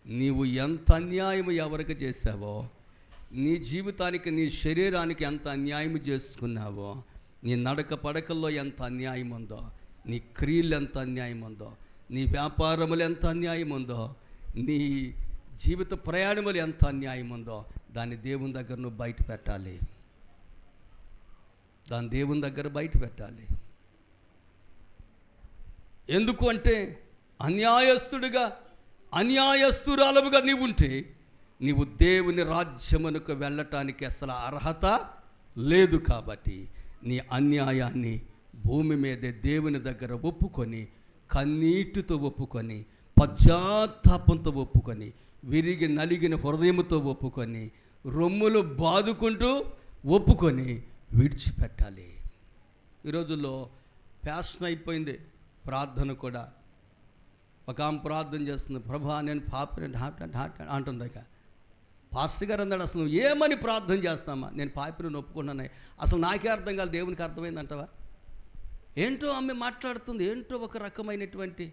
నీవు ఎంత అన్యాయం ఎవరికి చేశావో, నీ జీవితానికి నీ శరీరానికి ఎంత అన్యాయం చేసుకున్నావో, నీ నడక పడకల్లో ఎంత అన్యాయం ఉందో, నీ క్రియలు ఎంత అన్యాయం ఉందో, నీ వ్యాపారములు ఎంత అన్యాయం ఉందో, నీ జీవిత ప్రయాణములు ఎంత అన్యాయం ఉందో, దాన్ని దేవుని దగ్గర నువ్వు బయట పెట్టాలి. దాన్ని దేవుని దగ్గర బయట పెట్టాలి. ఎందుకు అంటే అన్యాయస్తుడిగా, అన్యాయస్తురాలుగా నీవు ఉంటే నీవు దేవుని రాజ్యమునకు వెళ్ళటానికి అసలు అర్హత లేదు. కాబట్టి నీ అన్యాయాన్ని భూమి మీదే దేవుని దగ్గర ఒప్పుకొని, కన్నీటితో ఒప్పుకొని, పశ్చాత్తాపంతో ఒప్పుకొని, విరిగి నలిగిన హృదయంతో ఒప్పుకొని, రొమ్ములు బాదుకుంటూ ఒప్పుకొని విడిచిపెట్టాలి. ఈ రోజుల్లో ఫ్యాషన్ అయిపోయింది ప్రార్థన కూడా. ఒక ఆమె ప్రార్థన చేస్తుంది, ప్రభా నేను పాపిని అంటుంది. ఇక పాస్టర్ గారు అన్నాడు, అసలు నువ్వు ఏమని ప్రార్థన చేస్తామా? నేను పాపిని ఒప్పుకున్నాను. అసలు నాకే అర్థం కాదు, దేవునికి అర్థమైందంటవా? ఏంటో ఆమె మాట్లాడుతుంది, ఏంటో ఒక రకమైనటువంటి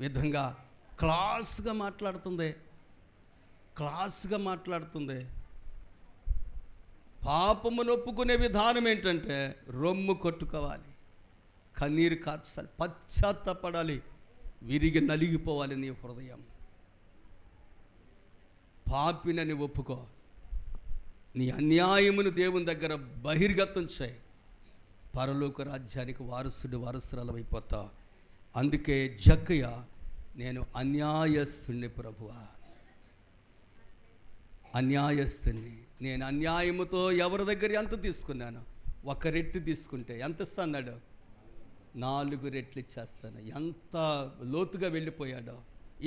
విధంగా క్లాస్గా మాట్లాడుతుంది. పాపమును ఒప్పుకునే విధానం ఏంటంటే రొమ్ము కొట్టుకోవాలి, కన్నీరు కార్చాలి, పశ్చాత్తపడాలి, విరిగి నలిగిపోవాలి నీ హృదయం. పాపినని ఒప్పుకో, నీ అన్యాయమును దేవుని దగ్గర బహిర్గతం చేయి, పరలోక రాజ్యానికి వారసురాలు అయిపోతావు. అందుకే జక్కయ్య, నేను అన్యాయస్తుని ప్రభువా, అన్యాయస్తుని. నేను అన్యాయముతో ఎవరి దగ్గర ఎంత తీసుకున్నాను? 1 రెట్టు తీసుకుంటే ఎంత ఇస్తాడు? 4 రెట్లు ఇచ్చేస్తాను. ఎంత లోతుగా వెళ్ళిపోయాడో.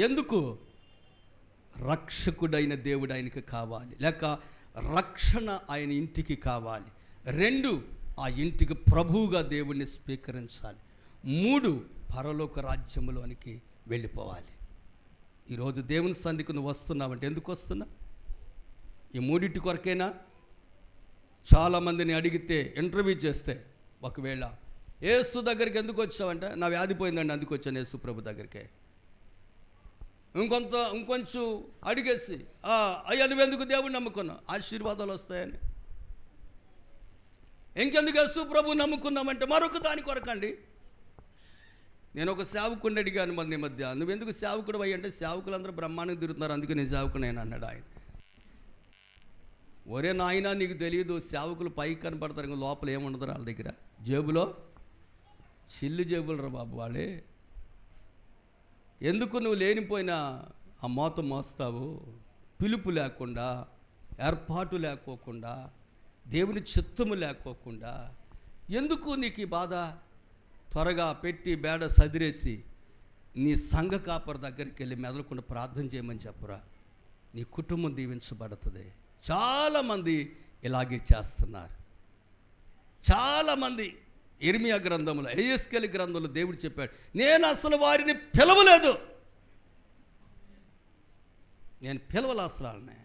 ఎందుకు? రక్షకుడైన దేవుడు ఆయనకి కావాలి, లేక రక్షణ ఆయన ఇంటికి కావాలి. 2, ఆ ఇంటికి ప్రభువుగా దేవుణ్ణి స్వీకరించాలి. 3, పరలోక రాజ్యములోనికి వెళ్ళిపోవాలి. ఈరోజు దేవుని సన్నిధికి నువ్వు వస్తున్నావంటే ఎందుకు వస్తున్నా? ఈ 3 కొరకేనా? చాలామందిని అడిగితే, ఇంటర్వ్యూ చేస్తే, ఒకవేళ యేసు దగ్గరికి ఎందుకు వచ్చావంటే, నా వ్యాధి పోయిందండి అందుకు వచ్చాను యేసు ప్రభు దగ్గరికి. ఇంకొంచెం అడిగేసి, అయ్యా నువ్వెందుకు దేవుడిని నమ్ముకున్నావు? ఆశీర్వాదాలు వస్తాయని. ఇంకెందుకు యేసు ప్రభు నమ్ముకున్నామంటే మరొక దాని కొరకండి. నేను ఒక సేవకుడిని అడిగాను మన మధ్య, నువ్వెందుకు సేవకుడు అయ్యి అంటే, సేవకులందరూ బ్రహ్మాండంగా తిరుగుతున్నారు అందుకే నేను సేవకుడు అన్నాడు ఆయన. ఒరే నాయనా, నీకు తెలియదు, సేవకులు పైకి కనపడతారు, ఇంకా లోపల ఏముండదు వాళ్ళ దగ్గర, జేబులో చిల్లు జేబులరా బాబు వాళ్ళే. ఎందుకు నువ్వు లేనిపోయిన ఆ మోత మోస్తావు? పిలుపు లేకుండా, ఏర్పాటు లేకోకుండా, దేవుని చిత్తము లేకోకుండా ఎందుకు నీకు ఈ బాధ? త్వరగా పెట్టి బేడ సదిరేసి నీ సంఘ కాపరి దగ్గరికి వెళ్ళి మెదలకుండా ప్రార్థన చేయమని చెప్పరా. నీ కుటుంబం దీవించబడుతుంది. చాలామంది ఇలాగే చేస్తున్నారు. చాలామంది ఇర్మియా గ్రంథంలో, ఎహెజ్కేలు గ్రంథంలో దేవుడు చెప్పాడు, నేను అసలు వారిని పిలవలేదు, నేను పిలవలే అసలు వాళ్ళని,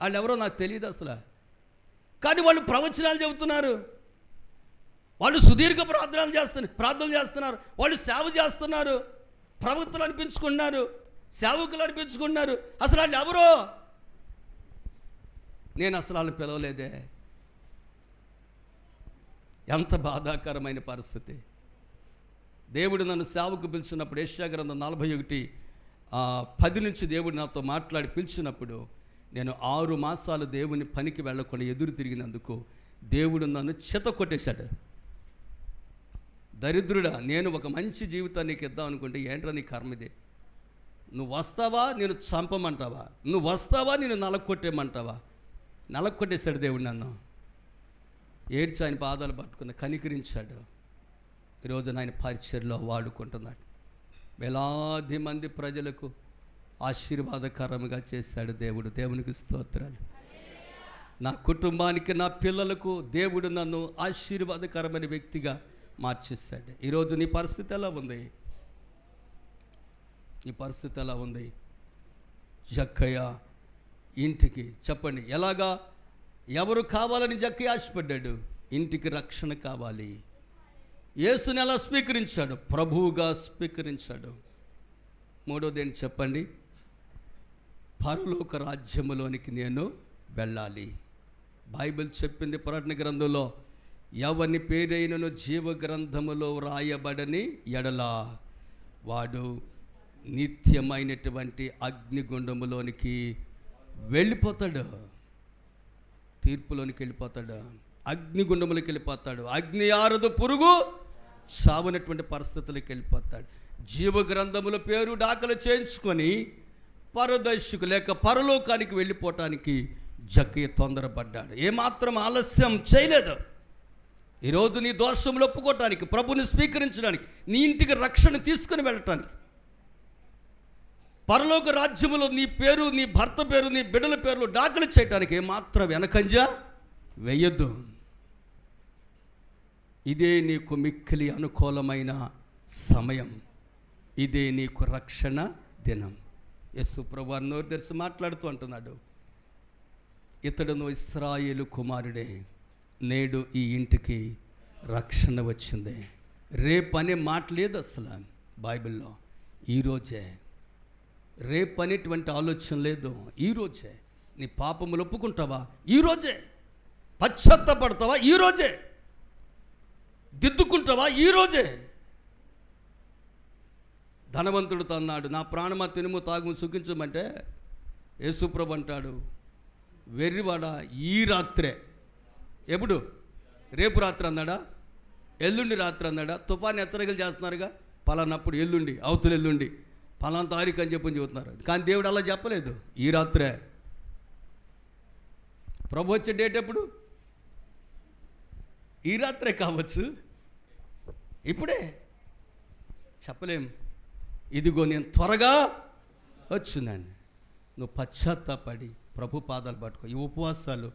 వాళ్ళు ఎవరో నాకు తెలియదు అసలు. కానీ వాళ్ళు ప్రవచనాలు చెబుతున్నారు, వాళ్ళు సుదీర్ఘ ప్రార్థనలు చేస్తున్నారు, వాళ్ళు సేవ చేస్తున్నారు, ప్రవక్తలు అనిపించుకున్నారు, సేవకులు అనిపించుకున్నారు. అసలు వాళ్ళు ఎవరో నేను అసలు వాళ్ళని పిలవలేదే. ఎంత బాధాకరమైన పరిస్థితి. దేవుడు నన్ను సేవకు పిలిచినప్పుడు, యెషయా గ్రంథం 41:10 నుంచి దేవుడు నాతో మాట్లాడి పిలిచినప్పుడు, నేను 6 మాసాలు దేవుని పనికి వెళ్ళకుండా ఎదురు తిరిగినందుకు దేవుడు నన్ను చెత్త కొట్టేశాడు. దరిద్రుడా, నేను ఒక మంచి జీవితాన్ని నీకు ఇద్దాం అనుకుంటే ఏంట్రా నీ కర్మది? నువ్వు వస్తావా నేను చంపమంటావా? నువ్వు వస్తావా నేను నలకొట్టేయమంటావా? నలకొట్టేశాడు దేవుడు నన్ను. ఏడ్చి ఆయన పాదాలు పట్టుకుని కనికరించాడు. ఈరోజు ఆయన పరిచర్లో వాడుకుంటున్నాడు. వేలాది మంది ప్రజలకు ఆశీర్వాదకరంగా చేశాడు దేవుడు. దేవునికి స్తోత్రాలు. నా కుటుంబానికి, నా పిల్లలకు దేవుడు నన్ను ఆశీర్వాదకరమైన వ్యక్తిగా మార్చేశాడు. ఈరోజు నీ పరిస్థితి ఎలా ఉంది? నీ పరిస్థితి ఎలా ఉంది? జక్కయ్య ఇంటికి చెప్పండి, ఎలాగా, ఎవరు కావాలని జక్కయ్య ఆశపడ్డాడు? ఇంటికి రక్షణ కావాలి. యేసుని ఎలా స్వీకరించాడు? ప్రభువుగా స్వీకరించాడు. మూడోది ఏంటి చెప్పండి? పరలోక రాజ్యములోనికి నేను వెళ్ళాలి. బైబిల్ చెప్పింది ప్రకటన గ్రంథంలో, ఎవని పేరైనను జీవ గ్రంథములో వ్రాయబడని ఎడలా వాడు నిత్యమైనటువంటి అగ్నిగుండములోనికి వెళ్ళిపోతాడు. తీర్పులోనికి వెళ్ళిపోతాడు, అగ్నిగుండములకు వెళ్ళిపోతాడు. అగ్ని ఆరదు, పురుగు చావనటువంటి పరిస్థితులకు వెళ్ళిపోతాడు. జీవ గ్రంథముల పేరు దాఖలు చేయించుకొని పరదర్శకు లేక పరలోకానికి వెళ్ళిపోవటానికి జక్కయ్య తొందరపడ్డాడు. ఏమాత్రం ఆలస్యం చేయలేదు. ఈరోజు నీ దోషములు ఒప్పుకోవటానికి, ప్రభుని స్వీకరించడానికి, నీ ఇంటికి రక్షణ తీసుకుని వెళ్ళటానికి, పరలోక రాజ్యములో నీ పేరు, నీ భర్త పేరు, నీ బిడ్డల పేర్లు దాఖలు చేయటానికి ఏమాత్రం వెనకంజ వేయొద్దు. ఇదే నీకు మిక్కిలి అనుకూలమైన సమయం. ఇదే నీకు రక్షణ దినం. యేసు ప్రభువు నోరు తెరిచి మాట్లాడుతూ అంటున్నాడు, ఇతడును ఇశ్రాయేలు కుమారుడే, నేడు ఈ ఇంటికి రక్షణ వచ్చింది. రేపనే మాట లేదు అసలు బైబిల్లో. ఈరోజే. రేపు అనేటువంటి ఆలోచన లేదు. ఈరోజే. నీ పాపములు ఒప్పుకుంటావా? ఈరోజే. పశ్చాత్తాపడతావా? ఈరోజే. దిద్దుకుంటావా? ఈరోజే. ధనవంతుడు అన్నాడు, నా ప్రాణమా తినుము తాగుము సుఖించమంటే యేసుప్రభు అంటాడు, వెర్రివాడ, ఈ రాత్రే. ఎప్పుడు? రేపు రాత్రి అన్నాడా? ఎల్లుండి రాత్రి అన్నాడా? తుఫాను హెచ్చరికలు చేస్తున్నారుగా, పలానప్పుడు ఎల్లుండి, అవతల ఎల్లుండి, పలానా తారీఖు అని చెప్పని చెబుతున్నారు. కానీ దేవుడు అలా చెప్పలేదు. ఈ రాత్రే. ప్రభు వచ్చే డేట్ ఎప్పుడు? ఈ రాత్రే కావచ్చు, ఇప్పుడే చెప్పలేం. ఇదిగో నేను త్వరగా వచ్చిందని. నువ్వు పశ్చాత్తాపడి ప్రభు పాదాలు పట్టుకో. ఈ ఉపవాసాలు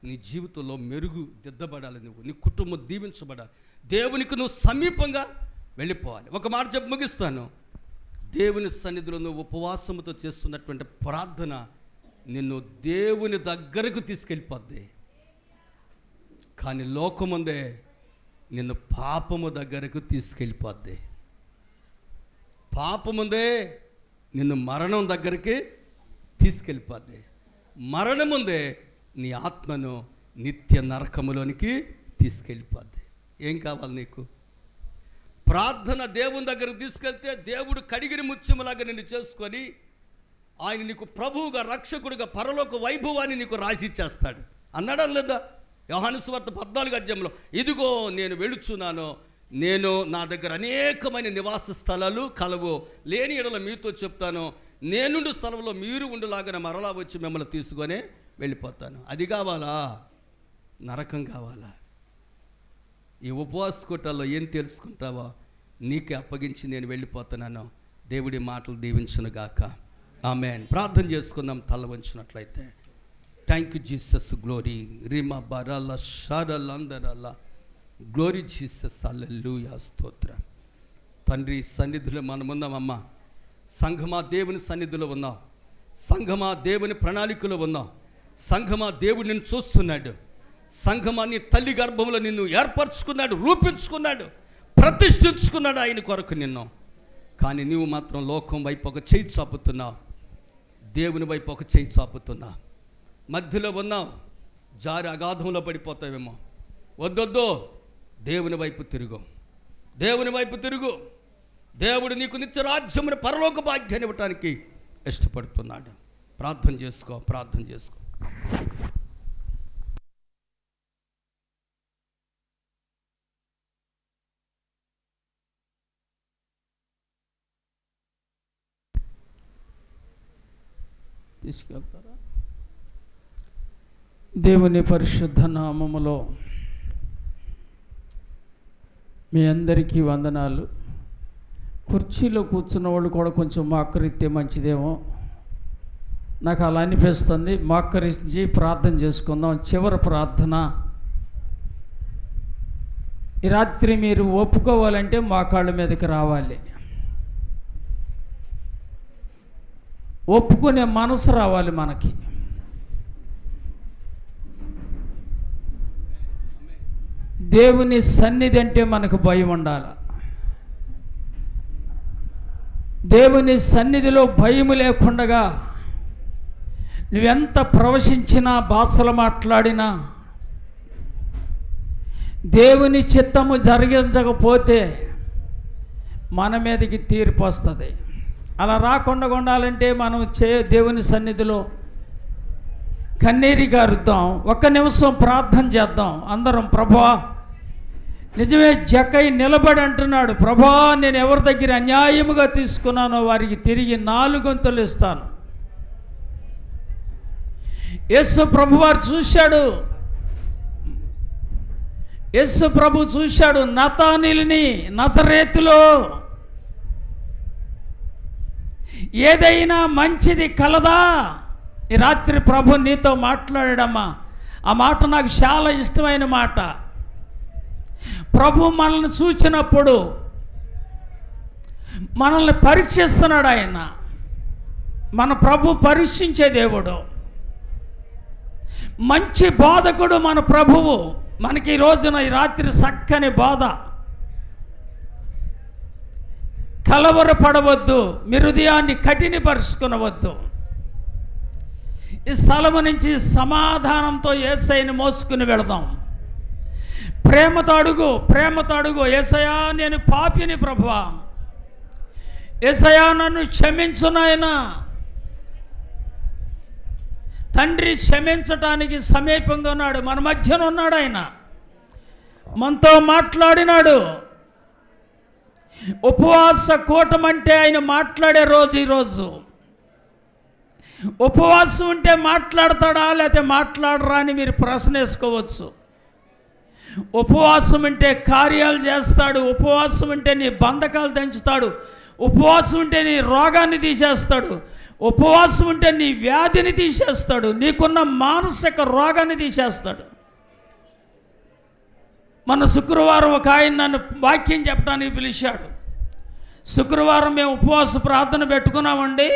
నీ జీవితంలో మెరుగు దిద్దబడాలి. నువ్వు, నీ కుటుంబం దీవించబడాలి. దేవునికి నువ్వు సమీపంగా వెళ్ళిపోవాలి. ఒక మాట చెప్పి ముగిస్తాను. దేవుని సన్నిధిలో నువ్వు ఉపవాసముతో చేస్తున్నటువంటి ప్రార్థన నిన్ను దేవుని దగ్గరకు తీసుకెళ్ళిపోద్ది. కానీ లోకముందే నిన్ను పాపము దగ్గరకు తీసుకెళ్ళిపోద్ది. పాపముందే నిన్ను మరణం దగ్గరికి తీసుకెళ్ళిపోద్ది. మరణముందే నీ ఆత్మను నిత్య నరకములోనికి తీసుకెళ్ళిపోద్ది. ఏం కావాలి నీకు? ప్రార్థన దేవుని దగ్గరకు తీసుకెళ్తే దేవుడు కడిగిరి ముత్యములాగా నిన్ను చేసుకొని ఆయన నీకు ప్రభువుగా, రక్షకుడిగా, పరలోక వైభవాన్ని నీకు రాసిచ్చేస్తాడు. అన్నాడా లేదా? యోహాను సువార్త 14వ అధ్యాయంలో, ఇదిగో నేను వెళుచున్నాను, నేను నా దగ్గర అనేకమైన నివాస స్థలాలు కలవు, లేని ఎడల మీతో చెప్తాను, నేనుండు స్థలంలో మీరు ఉండులాగానే మరలా వచ్చి మిమ్మల్ని తీసుకొని వెళ్ళిపోతాను. అది కావాలా? నరకం కావాలా? ఈ ఉపవాస కూటాల్లో ఏం తెలుసుకుంటావో నీకే అప్పగించి నేను వెళ్ళిపోతున్నాను. దేవుడి మాటలు దీవించును గాక. ఆమేన్. ప్రార్థన చేసుకుందాం తల వంచినట్లయితే. థ్యాంక్ యూ జీసస్, గ్లోరీ రిమా బరల్ల షరల్ అందరల్లా, గ్లోరీ జీసస్, హల్లెలూయా, స్తోత్రం. తండ్రి సన్నిధిలో మనం ఉన్నామమ్మా. సంఘమా దేవుని సన్నిధిలో ఉన్నాం. సంఘమా దేవుని ప్రణాళికలో ఉన్నాం. సంఘమా దేవుడు నిన్ను చూస్తున్నాడు. సంఘమా నీ తల్లి గర్భంలో నిన్ను ఏర్పరచుకున్నాడు, రూపించుకున్నాడు, ప్రతిష్ఠించుకున్నాడు ఆయన కొరకు నిన్ను. కానీ నీవు మాత్రం లోకం వైపు ఒక చేయి చాపుతున్నావు, దేవుని వైపు ఒక చేయి చాపుతున్నావు. మధ్యలో ఉన్నావు, జారి అగాధంలో పడిపోతావేమో. వద్దొద్దు, దేవుని వైపు తిరుగు, దేవుని వైపు తిరుగు. దేవుడు నీకు నిత్య రాజ్యమును పరలోక భాగ్యాన్ని ఇవ్వటానికి ఇష్టపడుతున్నాడు. ప్రార్థన చేసుకో, ప్రార్థన చేసుకో. తీసుకెళ్తారా? దేవుని పరిశుద్ధ నామములో మీ అందరికీ వందనాలు. కుర్చీలో కూర్చున్న వాళ్ళు కూడా కొంచెం మోకరిస్తే మంచిదేమో, నాకు అలా అనిపిస్తుంది. మోకరించి ప్రార్థన చేసుకుందాం. చివరి ప్రార్థన. ఈ రాత్రి మీరు ఒప్పుకోవాలంటే మోకాళ్ళ మీదకి రావాలి. ఒప్పుకునే మనసు రావాలి మనకి. దేవుని సన్నిధి అంటే మనకు భయం ఉండాలి. దేవుని సన్నిధిలో భయం లేకుండా నువ్వెంత ప్రవశించినా, భాషలు మాట్లాడినా, దేవుని చిత్తము జరిగించకపోతే మన మీదకి తీర్పు వస్తుంది. అలా రాకుండా ఉండాలంటే మనం దేవుని సన్నిధిలో కన్నీరు గారుద్దాం. ఒక్క నిమిషం ప్రార్థన చేద్దాం అందరం. ప్రభువా, నిజమే జక్కై నిలబడి అంటున్నాడు, ప్రభువా నేను ఎవరి దగ్గర అన్యాయముగా తీసుకున్నానో వారికి తిరిగి 4 వంతులు ఇస్తాను. యేసు ప్రభువారు చూశాడు, యేసు ప్రభు చూశాడు నతానీయుని నజరేతులో. ఏదైనా మంచిది కలదా? ఈ రాత్రి ప్రభు నీతో మాట్లాడాడమ్మా. ఆ మాట నాకు చాలా ఇష్టమైన మాట. ప్రభు మనల్ని చూచినప్పుడు మనల్ని పరీక్షిస్తున్నాడు ఆయన. మన ప్రభు పరీక్షించే దేవుడు, మంచి బోధకుడు మన ప్రభువు. మనకి ఈ రోజున ఈ రాత్రి చక్కని బోధ. కలవరపడవద్దు, మీ హృదయాన్ని కఠినపరుచుకునవద్దు. ఈ స్థలము నుంచి సమాధానంతో యేసయ్యని మోసుకుని వెళదాం. ప్రేమతో అడుగు, ప్రేమతో అడుగు. యేసయ్యా నేను పాపిని ప్రభువా, యేసయ్యా నన్ను క్షమించు నాయనా. తండ్రి క్షమించటానికి సమీపంగా ఉన్నాడు, మన మధ్యన ఉన్నాడు. ఆయన మనతో మాట్లాడినాడు. ఉపవాస కూటమంటే ఆయన మాట్లాడే రోజు ఈరోజు. ఉపవాసం ఉంటే మాట్లాడతాడా లేకపోతే మాట్లాడరా అని మీరు ప్రశ్న వేసుకోవచ్చు. ఉపవాసం అంటే కార్యాలు చేస్తాడు. ఉపవాసం అంటే నీ బంధకాలు దంచుతాడు. ఉపవాసం ఉంటే నీ రోగాన్ని తీసేస్తాడు. ఉపవాసం ఉంటే నీ వ్యాధిని తీసేస్తాడు. నీకున్న మానసిక రోగాన్ని తీసేస్తాడు. మన శుక్రవారం ఒక ఆయన నన్ను వాక్యం చెప్పడానికి పిలిచాడు. శుక్రవారం మేము ఉపవాస ప్రార్థన పెట్టుకున్నామండి.